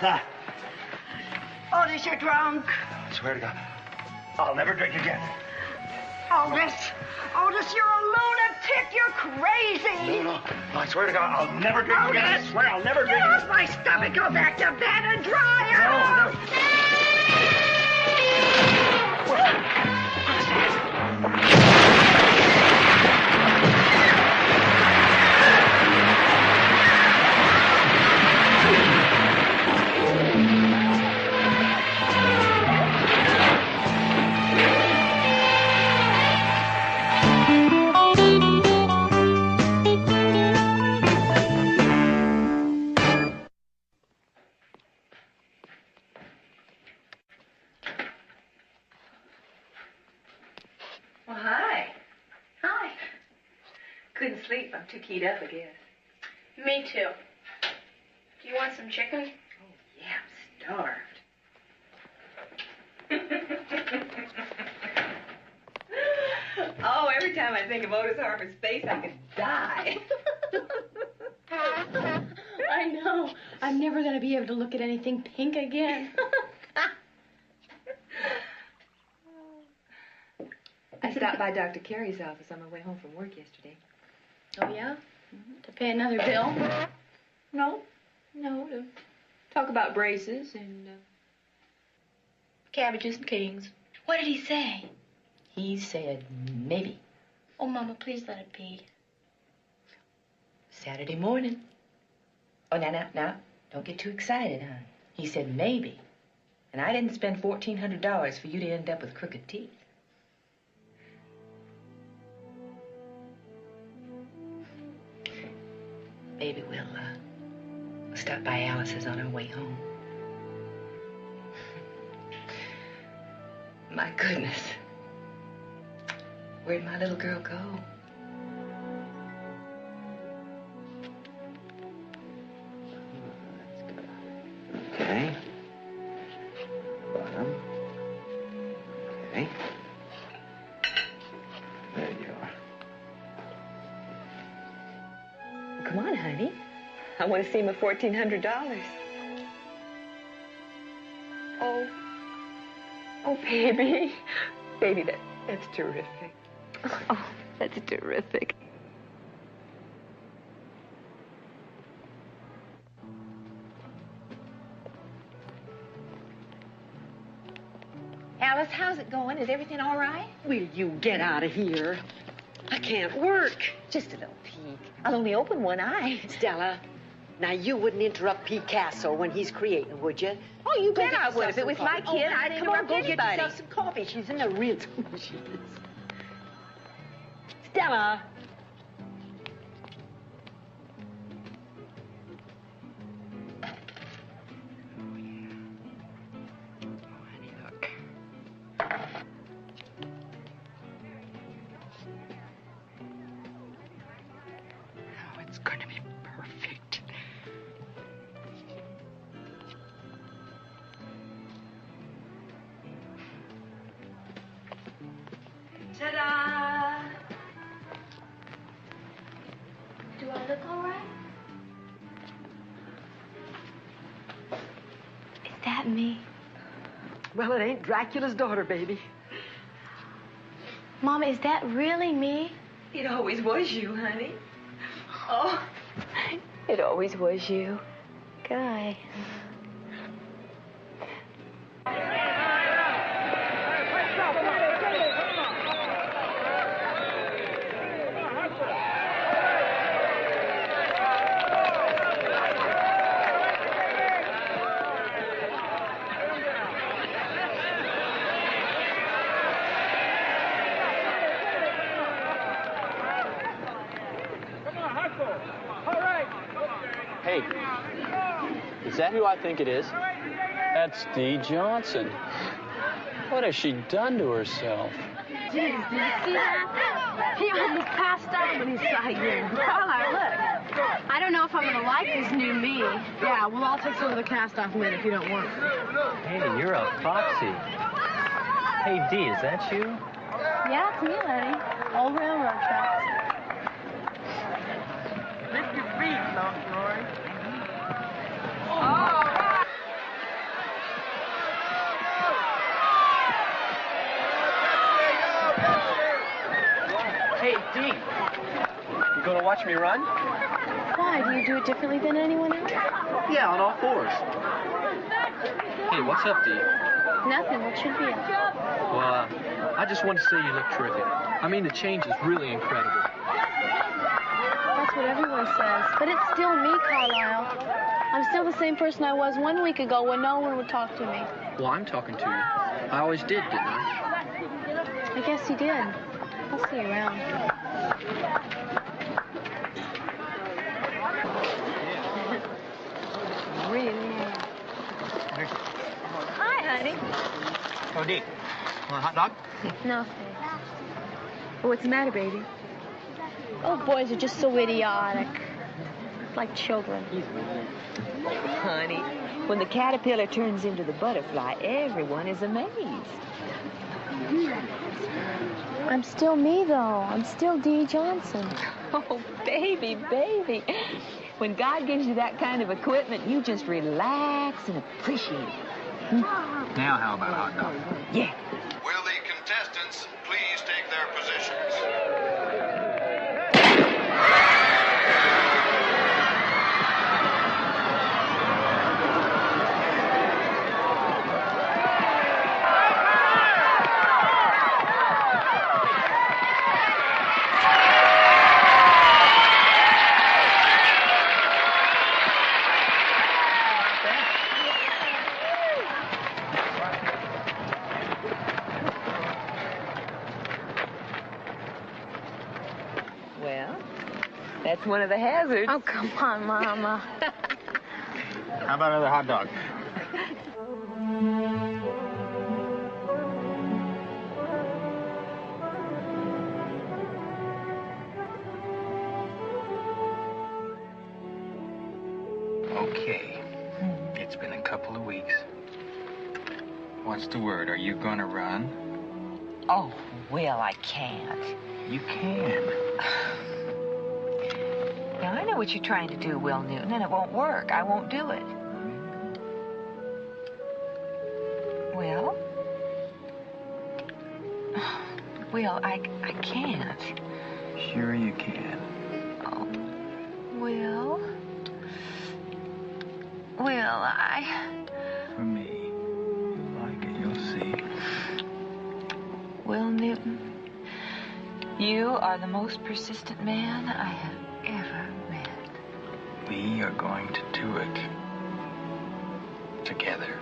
that? Otis, you're drunk. I swear to God, I'll never drink again. Otis, you're a lunatic. You're crazy. No, I swear to God, I'll never drink again. I swear I'll never drink Get again. off my stomach. Go back to bed and dry out. No. Well, hi. Hi. Couldn't sleep. I'm too keyed up, I guess. Me too. Do you want some chicken? Yeah, I'm starved. Oh, every time I think of Otis Harper's face, I could die. I know. I'm never going to be able to look at anything pink again. I stopped by Dr. Carey's office on my way home from work yesterday. Oh, yeah? To pay another bill? No, to talk about braces and cabbages and kings. What did he say? He said maybe. Oh, Mama, please let it be. Saturday morning. Oh, now, don't get too excited, hon. He said maybe. And I didn't spend $1,400 for you to end up with crooked teeth. Maybe we'll stop by Alice's on our way home. My goodness. Where'd my little girl go? Okay. Bottom. Okay. There you are. Come on, honey. I want to see my $1,400. Oh, baby. Baby, that's terrific. Oh, that's terrific. Alice, how's it going? Is everything all right? Will you get out of here? I can't work. Just a little peek. I'll only open one eye. Stella, now you wouldn't interrupt Picasso when he's creating, would you? Oh, you bet Go get I would. yourself If it some was my coffee. kid, I'd Come on, interrupt go get anybody. yourself some coffee. She's in the real she is. Stella. It's going to be perfect. Ta-da! Do I look all right? Is that me? Well, it ain't Dracula's daughter, baby. Mama, is that really me? It always was you, honey. Oh, it always was you. Guy. Hey, is that who I think it is? That's Dee Johnson. What has she done to herself? Jeez, did you see that? He almost passed out when he saw you. Carlisle, look. I don't know if I'm going to like this new me. Yeah, we'll all take some of the cast-off lid if you don't want. Hey, you're a foxy. Hey, Dee, is that you? Yeah, it's me, Lenny. Old railroad tracks. Lift your feet, Lovejoy. want to watch me run? Why? Do you do it differently than anyone else? Yeah, on all fours. Hey, what's up, Dee? Nothing. What should be up? Well, I just want to say you look terrific. I mean, the change is really incredible. That's what everyone says. But it's still me, Carlisle. I'm still the same person I was 1 week ago when no one would talk to me. Well, I'm talking to you. I always did, didn't I? I guess you did. I'll see you around. Really? Hi, honey. Oh, Dee. Want a hot dog? No, thanks. What's the matter, baby? Oh, boys are just so idiotic. Like children. Honey, when the caterpillar turns into the butterfly, everyone is amazed. I'm still me, though. I'm still Dee Johnson. Oh, baby, baby. When God gives you that kind of equipment, you just relax and appreciate it. Now how about a hot dog? Yeah. Will the contestants please take their positions? Well, that's one of the hazards. Oh, come on, Mama. How about another hot dog? Okay. It's been a couple of weeks. What's the word? Are you gonna run? Oh, Will, I can't. You can. Now, I know what you're trying to do, Will Newton, and it won't work. I won't do it. Will? Will, I can't. Sure you can. Oh, Will? Will, For me. You'll like it, you'll see. Will Newton, you are the most persistent man I have ever met. We are going to do it. Together.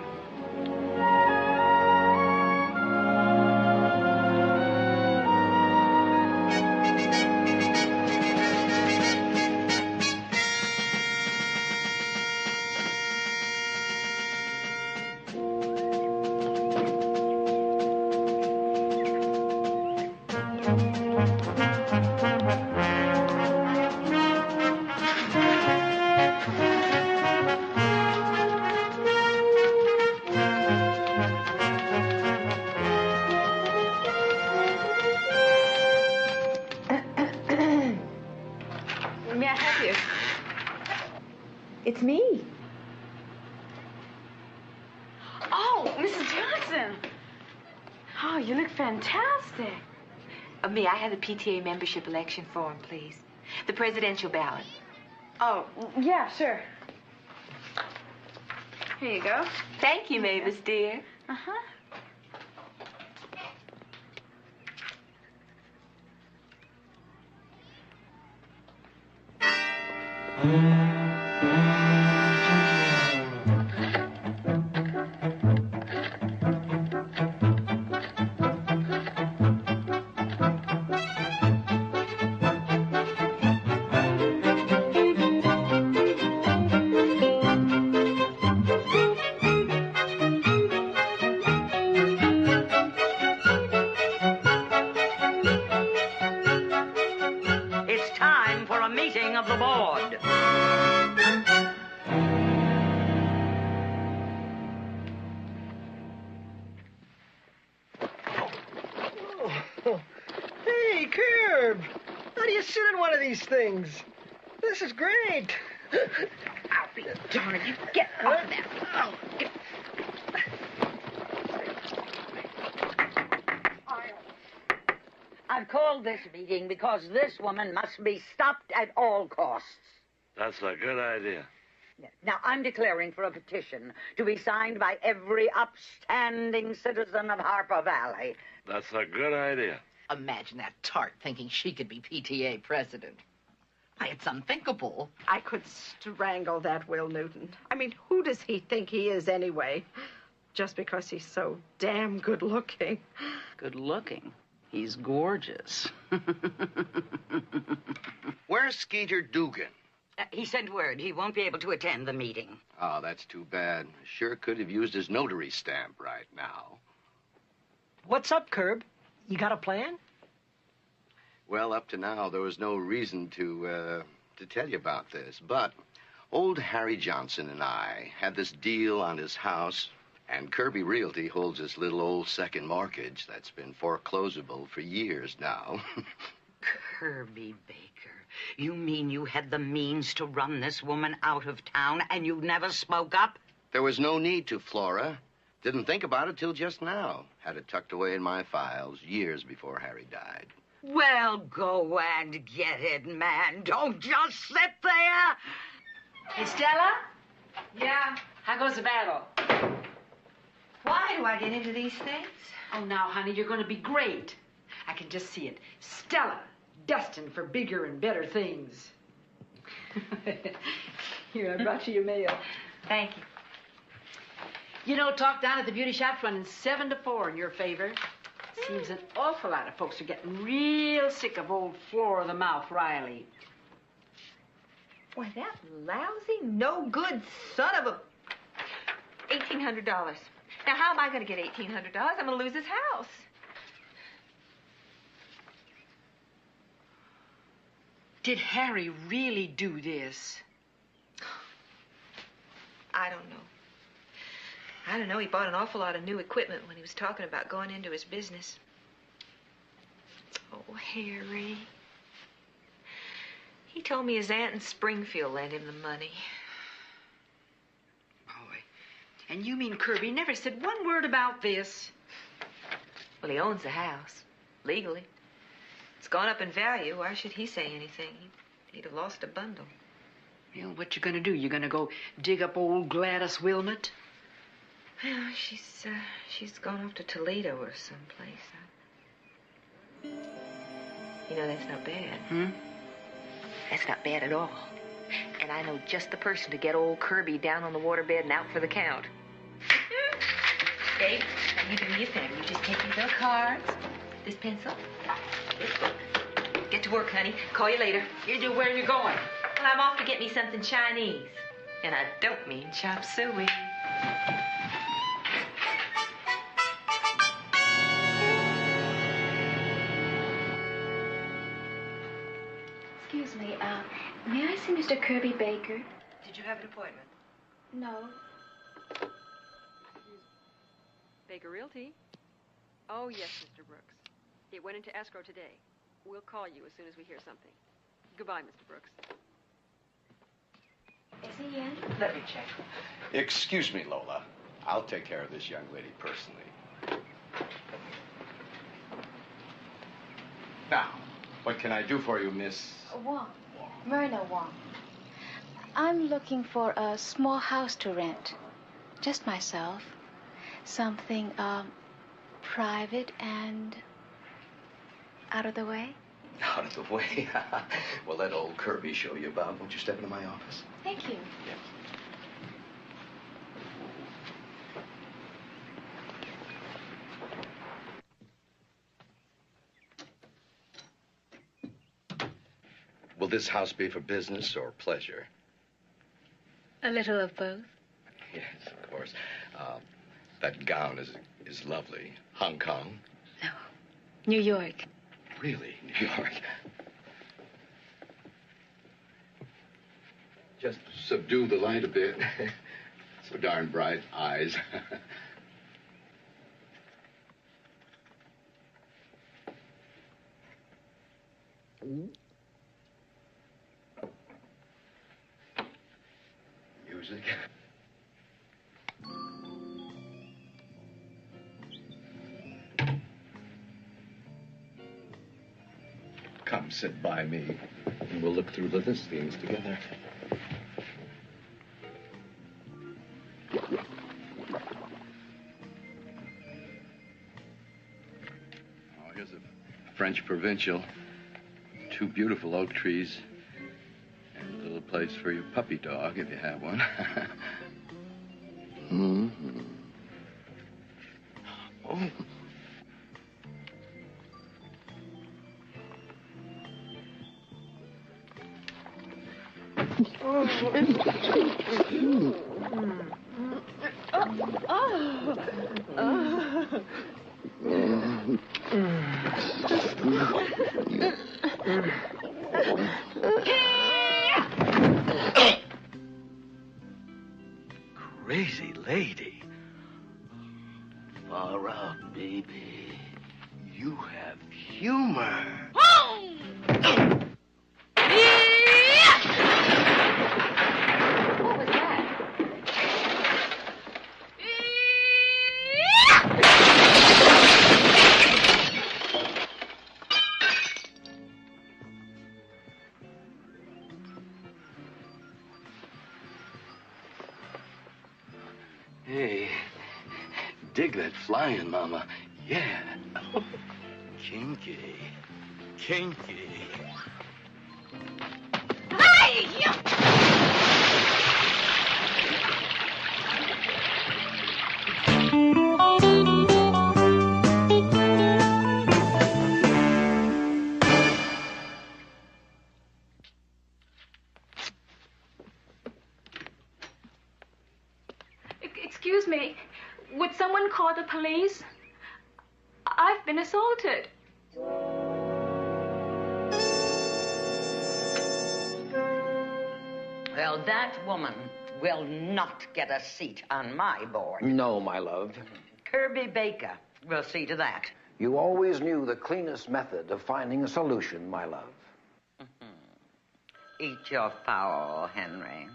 May I help you? It's me. Oh, Mrs. Johnson. Oh, you look fantastic. Me, I have the PTA membership election form, please. The presidential ballot. Oh, yeah, sure. Here you go. Thank you, Mavis, dear. Uh-huh. It's time for a meeting of the board. Hey, Curb! How do you sit in one of these things? This is great. I'll be darned. You get off that. Oh, get... I've I've called this meeting because this woman must be stopped at all costs. That's a good idea. Now, I'm declaring for a petition to be signed by every upstanding citizen of Harper Valley. That's a good idea. Imagine that tart thinking she could be PTA president. Why, it's unthinkable. I could strangle that Will Newton. I mean, who does he think he is anyway? Just because he's so damn good looking. Good looking? He's gorgeous. Where's Skeeter Dugan? He sent word he won't be able to attend the meeting. Oh, that's too bad. Sure could have used his notary stamp right now. What's up, Curb? You got a plan? Well, up to now, there was no reason to tell you about this, but old Harry Johnson and I had this deal on his house, and Kirby Realty holds this little old second mortgage that's been foreclosable for years now. Kirby Baker, you mean you had the means to run this woman out of town and you never spoke up? There was no need to, Flora. Didn't think about it till just now. Had it tucked away in my files years before Harry died. Well, go and get it, man. Don't just sit there. Hey, Stella? Yeah? How goes the battle? Why do I get into these things? Oh, now, honey, you're going to be great. I can just see it. Stella, destined for bigger and better things. Here, I brought you your mail. Thank you. You know, talk down at the beauty shop's running 7-4 in your favor. Seems an awful lot of folks are getting real sick of old floor of the mouth Riley. Why, that lousy, no good son of a... $1,800. Now, how am I going to get $1,800? I'm going to lose this house. Did Harry really do this? I don't know. I don't know. He bought an awful lot of new equipment when he was talking about going into his business. Oh, Harry. He told me his aunt in Springfield lent him the money. Boy. And you mean Kirby never said one word about this? Well, he owns the house, legally. It's gone up in value. Why should he say anything? He'd have lost a bundle. Well, what you gonna do? You gonna go dig up old Gladys Wilmot? Well, she's gone off to Toledo or someplace. You know, that's not bad. Hmm? That's not bad at all. And I know just the person to get old Kirby down on the waterbed and out for the count. Dave, now you do me a favor. You just take these little cards, this pencil, this book. Get to work, honey. Call you later. Where are you going? Well, I'm off to get me something Chinese. And I don't mean chop suey. Excuse me, may I see Mr. Kirby Baker? Did you have an appointment? No. Baker Realty? Oh, yes, Mr. Brooks. It went into escrow today. We'll call you as soon as we hear something. Goodbye, Mr. Brooks. Is he in? Let me check. Excuse me, Lola. I'll take care of this young lady personally. Now, what can I do for you, Miss? Wong. Myrna Wong. I'm looking for a small house to rent. Just myself. Something, private and out of the way. Out of the way? Well, let old Kirby show you about. Won't you step into my office? Thank you. Yes. Will this house be for business or pleasure? A little of both. Yes, of course. That gown is lovely. Hong Kong? No. New York. Really? New York? Just subdue the light a bit. So darn bright eyes. Music. Come sit by me, and we'll look through the listings together. Oh, here's a French provincial. 2 beautiful oak trees. And a little place for your puppy dog, if you have one. Mm-hmm. Oh. Crazy lady. Far out, baby. You have humor. What was that? Hey, dig that flying, Mama. Yeah. Kinky. Kinky. Excuse me, would someone call the police? I've been assaulted. Well, that woman will not get a seat on my board. No, my love. Kirby Baker will see to that. You always knew the cleanest method of finding a solution, my love. Eat your fowl, Henry.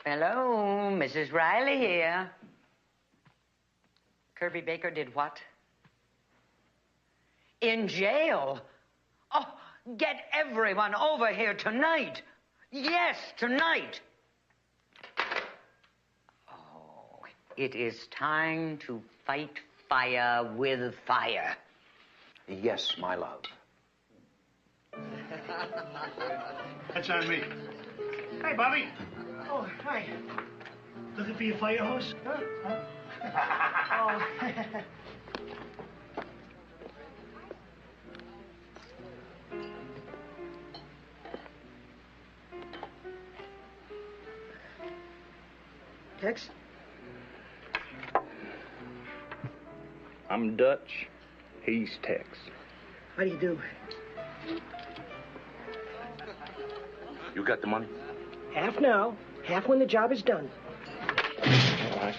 Hello, Mrs. Riley here. Kirby Baker did what? In jail? Oh, get everyone over here tonight. Yes, tonight. Oh, it is time to fight fire with fire. Yes, my love. That's on me. Hey, Bobby. Oh, hi. Looking for your fire hose? Huh? Oh. Tex? I'm Dutch. He's Tex. How do you do? You got the money? Half now, half when the job is done. I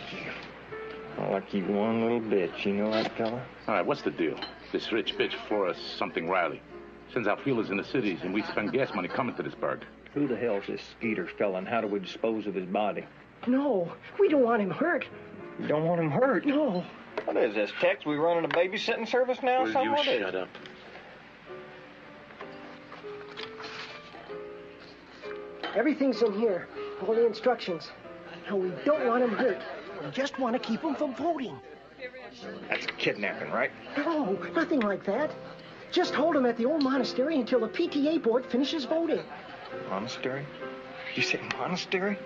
like you one little bit, you know that fella? All right, what's the deal? This rich bitch, Flora something Riley, sends out feelers in the cities, and we spend gas money coming to this burg. Who the hell's this Skeeter fella, and how do we dispose of his body? No, we don't want him hurt. You don't want him hurt? No. What is this, Tex? We running a babysitting service now? Will Something? you What is shut it? up? Everything's in here. All the instructions. No, we don't want him hurt. We just want to keep him from voting. That's kidnapping, right? No, nothing like that. Just hold him at the old monastery until the PTA board finishes voting. Monastery? You say monastery?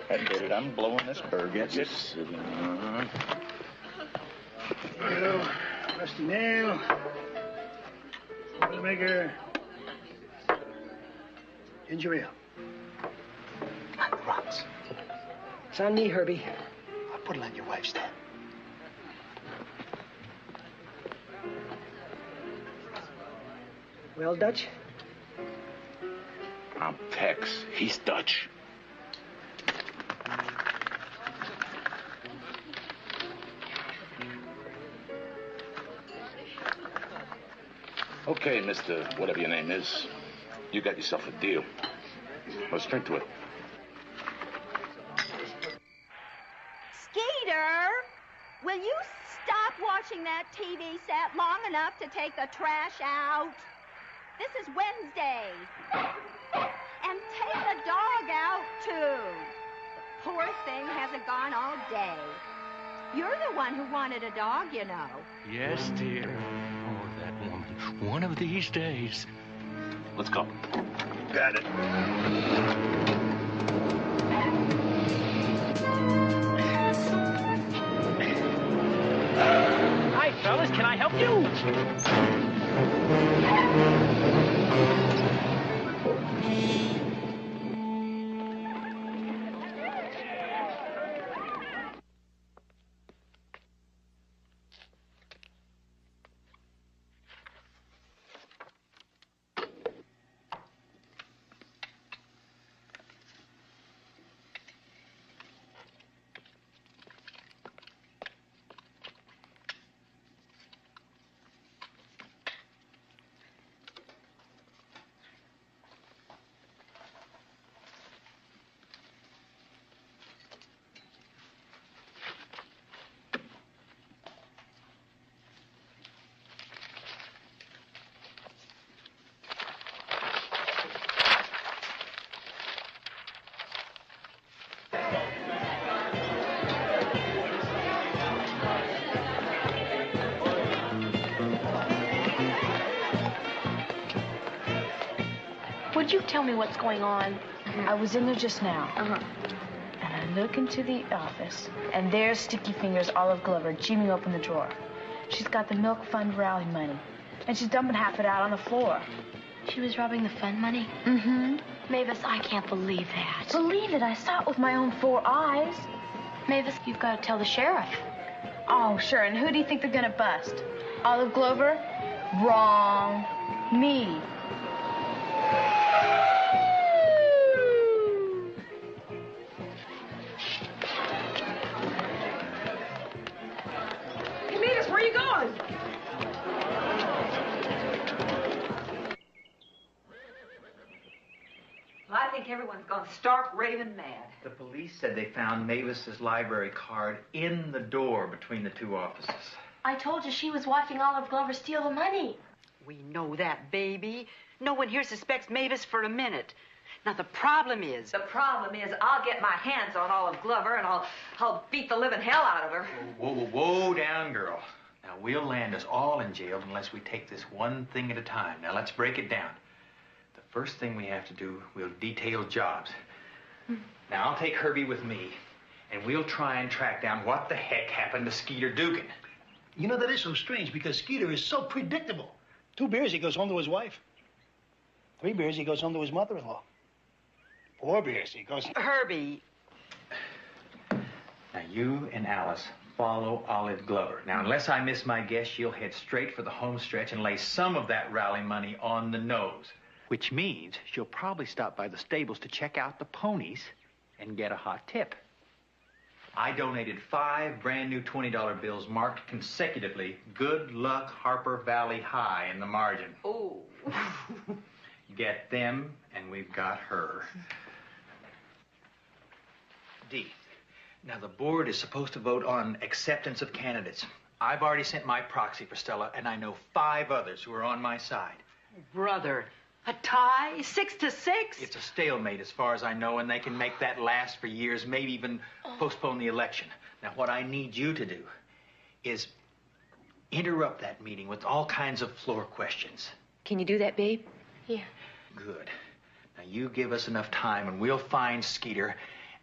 That did it. I'm blowing this burg. That's it. Hello, Rusty Nail. Maker. Ginger ale. On the rocks. It's on me, Herbie. I'll put it on your wife's tab. Well, Dutch? I'm Tex. He's Dutch. Okay, Mr. Whatever your name is, you got yourself a deal. Let's drink to it. Skeeter! Will you stop watching that TV set long enough to take the trash out? This is Wednesday. And take the dog out, too. The poor thing hasn't gone all day. You're the one who wanted a dog, you know. Yes, dear. Oh, that woman. One of these days. Let's go. Got it. Hi, fellas. Can I help you? Would you tell me what's going on? I was in there just now. Uh-huh. And I look into the office, and there's Sticky Fingers Olive Glover jeeming open the drawer. She's got the milk fund rally money, and she's dumping half it out on the floor. She was robbing the fund money? Mm-hmm. Mavis, I can't believe that. Believe it, I saw it with my own 4 eyes. Mavis, you've got to tell the sheriff. Oh, sure, and who do you think they're gonna bust? Olive Glover? Wrong. Me. Hey, Mavis, where are you going? Well, I think everyone's gone stark raving mad. The police said they found Mavis's library card in the door between the 2 offices. I told you she was watching Olive Glover steal the money. We know that, baby. No one here suspects Mavis for a minute. Now, the problem is... The problem is I'll get my hands on Olive Glover and I'll beat the living hell out of her. Whoa, whoa, whoa, down, girl. Now, we'll land us all in jail unless we take this one thing at a time. Now, let's break it down. The first thing we have to do, we'll detail jobs. Now, I'll take Herbie with me, and we'll try and track down what the heck happened to Skeeter Dugan. You know, that is so strange because Skeeter is so predictable. 2 beers, he goes home to his wife. 3 beers, he goes home to his mother-in-law. 4 beers, he goes... Herbie. Now, you and Alice follow Olive Glover. Now, unless I miss my guess, she'll head straight for the home stretch and lay some of that rally money on the nose. Which means she'll probably stop by the stables to check out the ponies and get a hot tip. I donated 5 brand new $20 bills marked consecutively, Good Luck Harper Valley High in the margin. Oh. Get them, and we've got her. D. Now, the board is supposed to vote on acceptance of candidates. I've already sent my proxy for Stella, and I know 5 others who are on my side. Brother, a tie? 6 to 6? It's a stalemate as far as I know, and they can make that last for years, maybe even postpone the election. Now, what I need you to do is interrupt that meeting with all kinds of floor questions. Can you do that, babe? Yeah. Good. Now, you give us enough time, and we'll find Skeeter,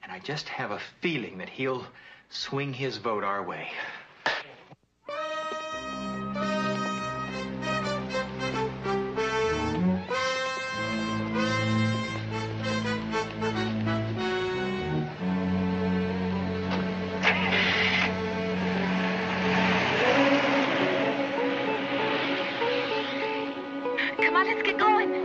and I just have a feeling that he'll swing his vote our way. Come on, let's get going.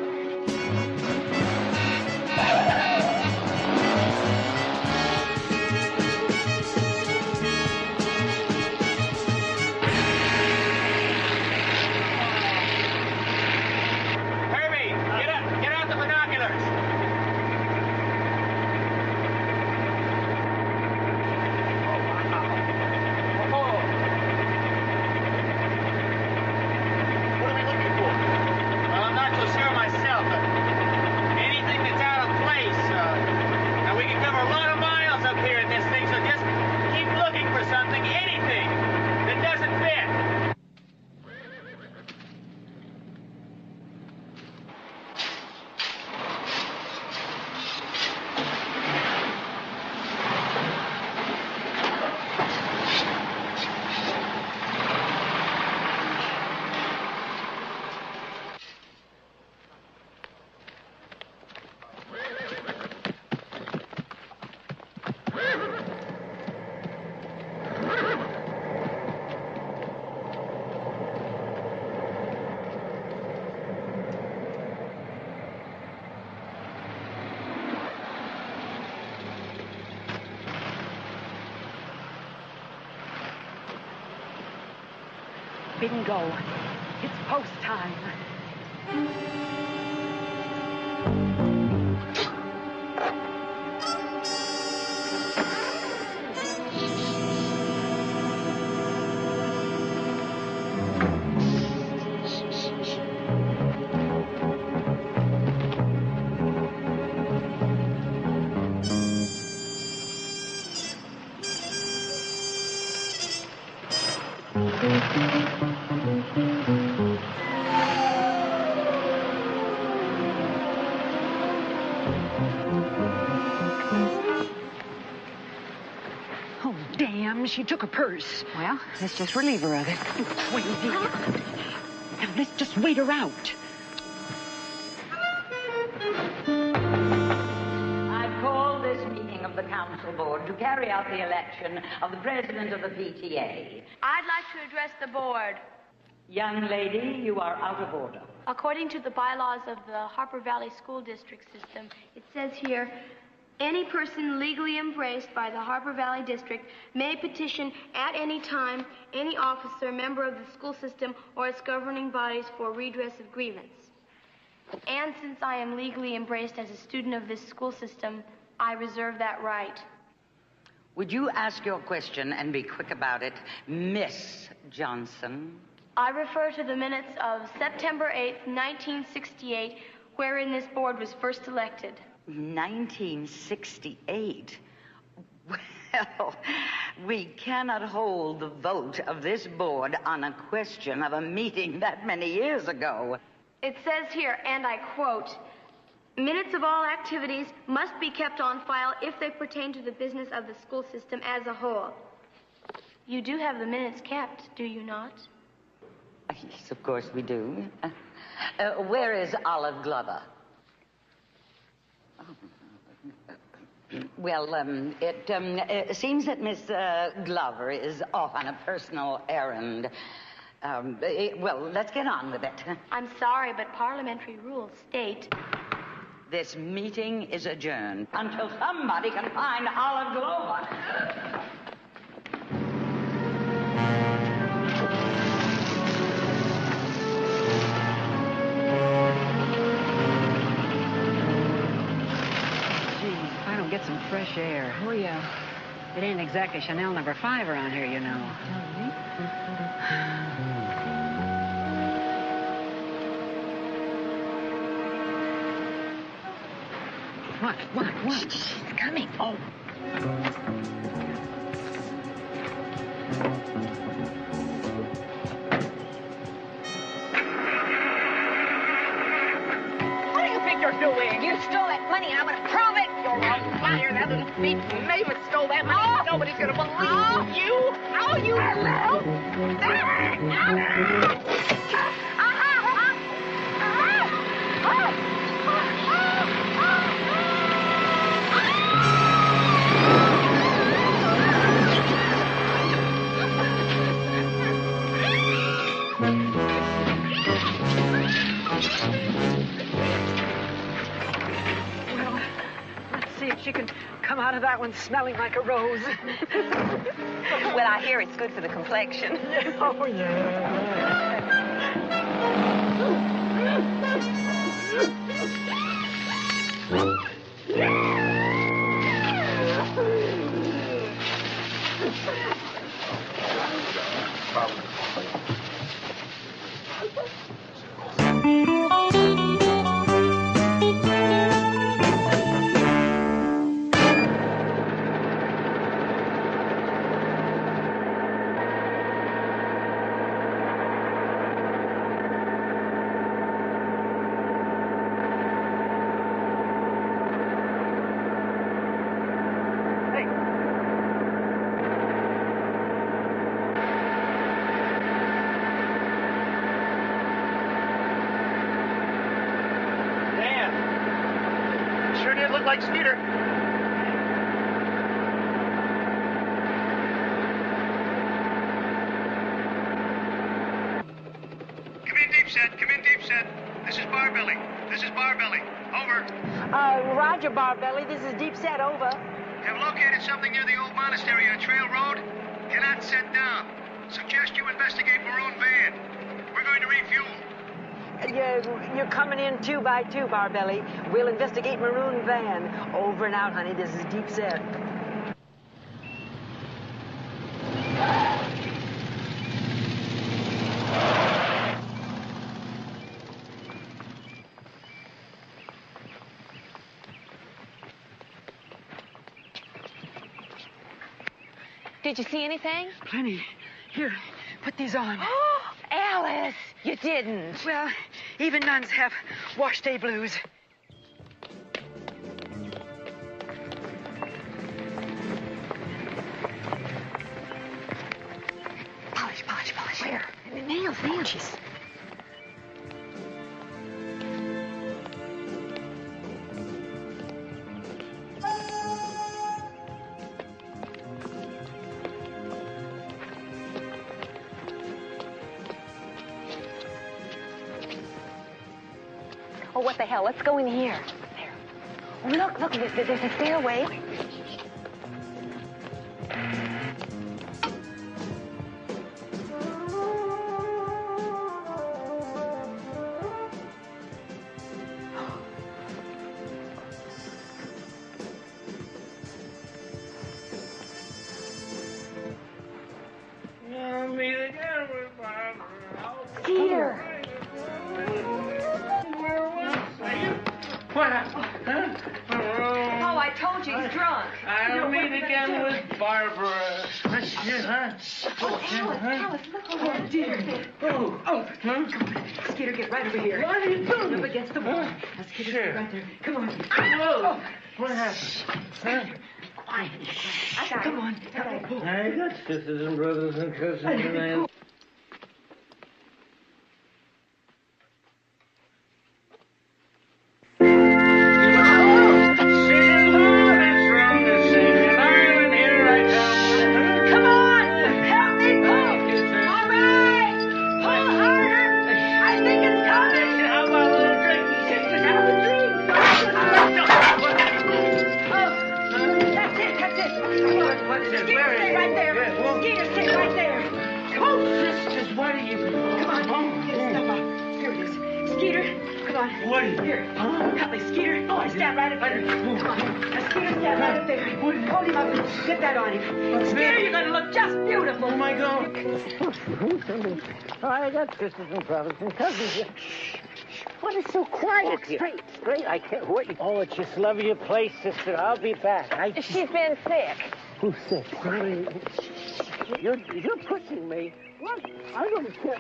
Bingo. It's post time. Oh, damn, she took her purse. Well, let's just relieve her of it. You crazy. Now, let's just wait her out. I call this meeting of the council board to carry out the election of the president of the PTA. I'd like to address the board. Young lady, you are out of order. According to the bylaws of the Harper Valley School District system, it says here, any person legally embraced by the Harper Valley District may petition at any time any officer, member of the school system, or its governing bodies for redress of grievance. And since I am legally embraced as a student of this school system, I reserve that right. Would you ask your question and be quick about it, Miss Johnson? I refer to the minutes of September 8th, 1968, wherein this board was first elected. 1968? Well, we cannot hold the vote of this board on a question of a meeting that many years ago. It says here, and I quote, minutes of all activities must be kept on file if they pertain to the business of the school system as a whole. You do have the minutes kept, do you not? Yes, of course we do. Where is Olive Glover? Well, it seems that Miss Glover is off on a personal errand. Well, let's get on with it. I'm sorry, but parliamentary rules state... This meeting is adjourned until somebody can find Olive Glover. Get some fresh air. Oh, yeah. It ain't exactly Chanel number 5 around here, you know. What? She's coming. Oh. What do you think you're doing? You stole that money, and I'm going to prove it. You're a liar. That little thief Maven stole that money. Nobody's going to believe you. Oh, you little... She can come out of that one smelling like a rose. Well, I hear it's good for the complexion. Oh, yeah. Like Skeeter. Come in deep set. This is Barbelly. Over. Roger, Barbelly. This is Deep Set. Over. Have located something near the old monastery on Trail Road. Cannot set down. suggest you investigate Maroon Van. We're going to refuel. You're coming in 2 by 2, Barbelly. We'll investigate Maroon Van. Over and out, honey. This is deep set. Did you see anything? Plenty. Here, put these on. Oh, Alice, you didn't. Well, even nuns have wash day blues. Polish, polish, polish. Where? Nails. Jeez. Oh, what the hell? Let's go in here. There. Oh, look, there's a stairway. Skeeter. What? Huh? Oh, I told you he's drunk. I'll meet again with Barbara. Huh? Oh, Alice, look over there. Dear. Oh, Skeeter, get right over here. What are you doing? Up against the wall. Now, Skeeter, get right there. Come on. Whoa. What happened? Huh? Quiet. I got Come on. I got sisters and brothers and cousins and aunts. What is here? Help me, Skeeter. Oh, stand right up there. Come on. Now, Skeeter, stand right up there. Hold him up and get that on him. Skeeter, you're going to look just beautiful. Oh, my God. I got sisters and brothers and cousins. What is so quiet here? Straight. I can't wait. Oh, it's just love your place, sister. I'll be back. She's been sick. Who's sick? You're pushing me. What? I don't care.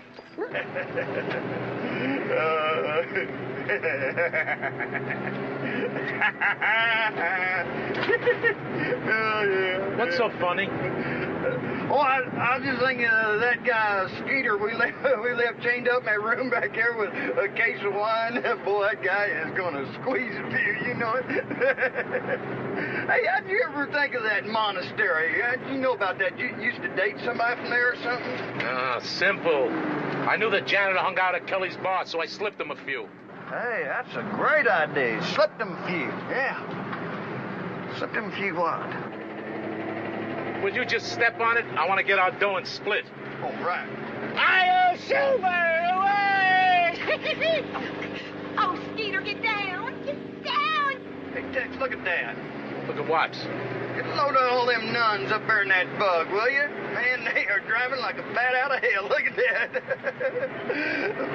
What's so funny? Oh, I was just thinking of that guy, Skeeter. We left chained up in that room back there with a case of wine. Boy, that guy is going to squeeze a few, you know it. Hey, how'd you ever think of that monastery? How'd you know about that? You used to date somebody from there or something? Simple. I knew the janitor hung out at Kelly's bar, so I slipped him a few. Hey, that's a great idea. Slipped him a few, yeah. Slipped him a few what? Would you just step on it? I want to get our dough and split. Oh, right. I'll Silver, away! Oh, Skeeter, get down. Get down. Hey, Tex, look at that. Look at what? Get a load of all them nuns up there in that bug, will you? Man, they are driving like a bat out of hell. Look at that.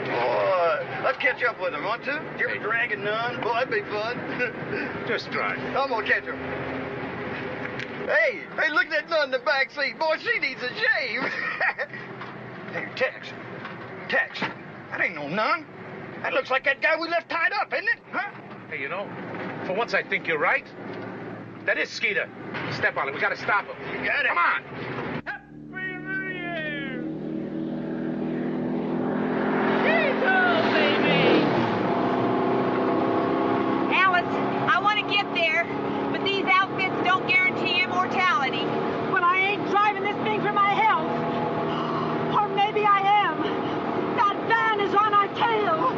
Boy, let's catch up with them, want to? You ever drag a nun? Boy, that'd be fun. Just try. I'm gonna catch them. Hey, look at that nun in the back seat. Boy, she needs a shave. Hey, Tex, that ain't no nun. That looks like that guy we left tied up, isn't it? Huh? Hey, you know, for once I think you're right. That is Skeeter. Step on it. We gotta stop him. You got it. Come on. Alice, I want to get there, but these outfits don't guarantee immortality. But I ain't driving this thing for my health. Or maybe I am. That van is on our tail.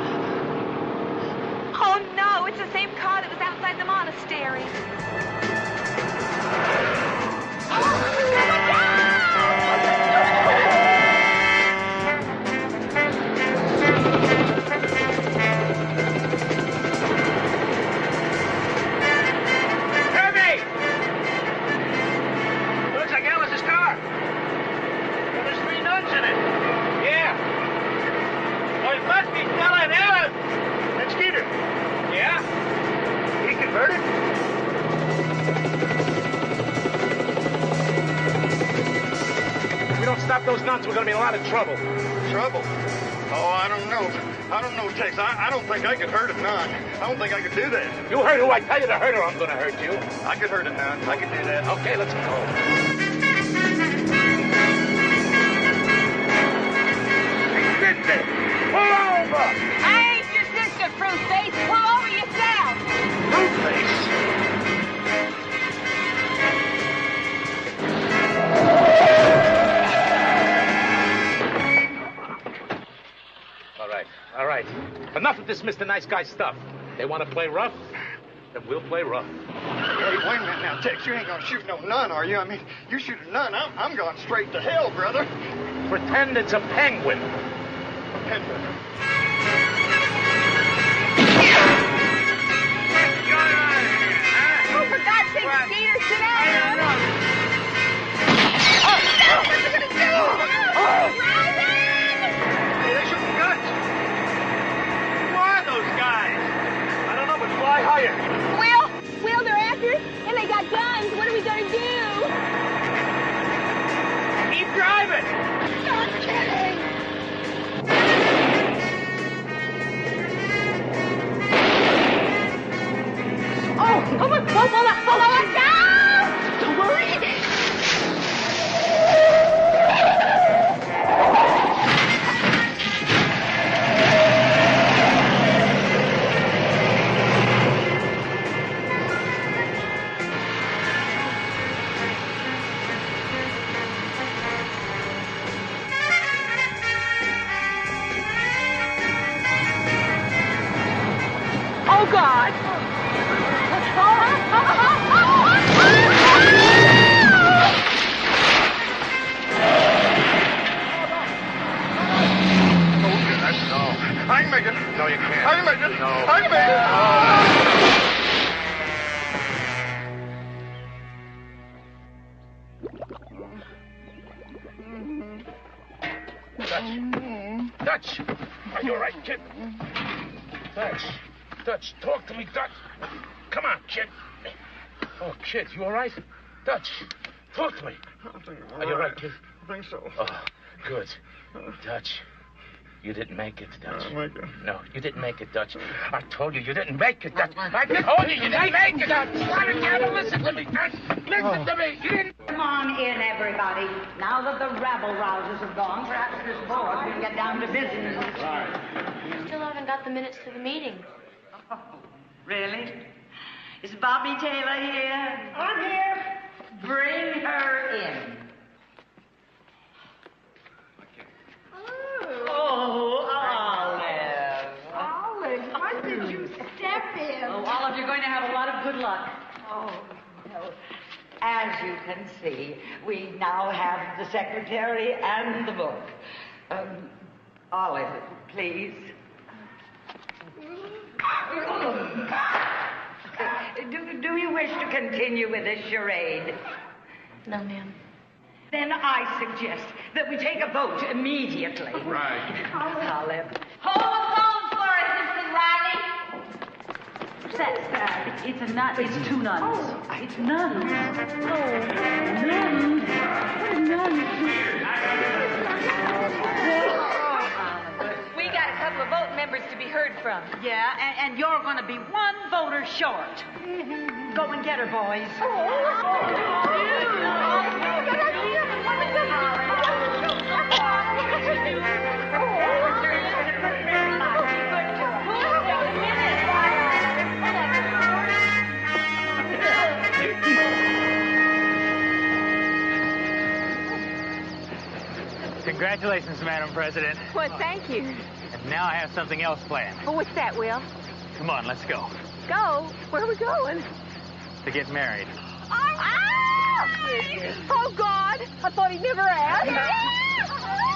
Oh, no, it's the same car that was outside the monastery. Oh, my God! those nuns, we're going to be in a lot of trouble. Trouble? Oh, I don't know. I don't know, Tex. I don't think I could hurt a nun. I don't think I could do that. You heard who I tell you to hurt, or I'm going to hurt you. I could hurt a nun. I could do that. Okay, let's go. Sister, pull over! I ain't your sister, Fruitface. Pull over yourself. Fruitface? All right. Enough of this Mr. Nice Guy stuff. They want to play rough, then we'll play rough. Hey, wait a minute now, Tex. You ain't gonna shoot no nun, are you? I mean, you shoot a nun, I'm going straight to hell, brother. Pretend it's a penguin. A penguin. Oh, for God's sake, Skeeter, sit down. Oh, no, what's it gonna do? Oh, They shoot guns. Who are those guys? I don't know, but fly higher. Will, they're after us, and they got guns. What are we gonna do? Keep driving. Not kidding. Oh, watch out! Don't worry. Oh, God. I can make it. No, you can't. I can make it. No. I can make it. Dutch. Are you all right, kid? Dutch, talk to me, Dutch. Come on, kid. Oh, kid, you all right? Dutch, talk to me. Are you all right, kid? I think so. Oh, good. Dutch, you didn't make it, Dutch. No, you didn't make it, Dutch. I told you didn't make it, Dutch. I told you didn't make it, Dutch. Why didn't you ever listen to me, Dutch? Listen to me. You didn't. Come on in, everybody. Now that the rabble-rousers have gone, perhaps this board can get down to business. You still haven't got the minutes to the meeting. Oh, really? Is Bobby Taylor here? I'm here. Bring her in. Oh, Olive, what did you step in? Oh, Olive, you're going to have a lot of good luck. Oh, no. As you can see, we now have the secretary and the book. Olive, please. Do you wish to continue with this charade? No, ma'am. Then I suggest that we take a vote immediately. Right. Olive. Hold the phone for us, Mrs. Riley. What's that? It's a nun. It's two nuns. Oh, it's nuns. Oh, nuns. What are nuns? We got a couple of vote members to be heard from. Yeah, and you're going to be one voter short. Go and get her, boys. Congratulations, Madam President. Well, thank you. And now I have something else planned. Well, what's that, Will? Come on, let's go. Go? Where are we going? To get married. Oh, God! I thought he'd never asked.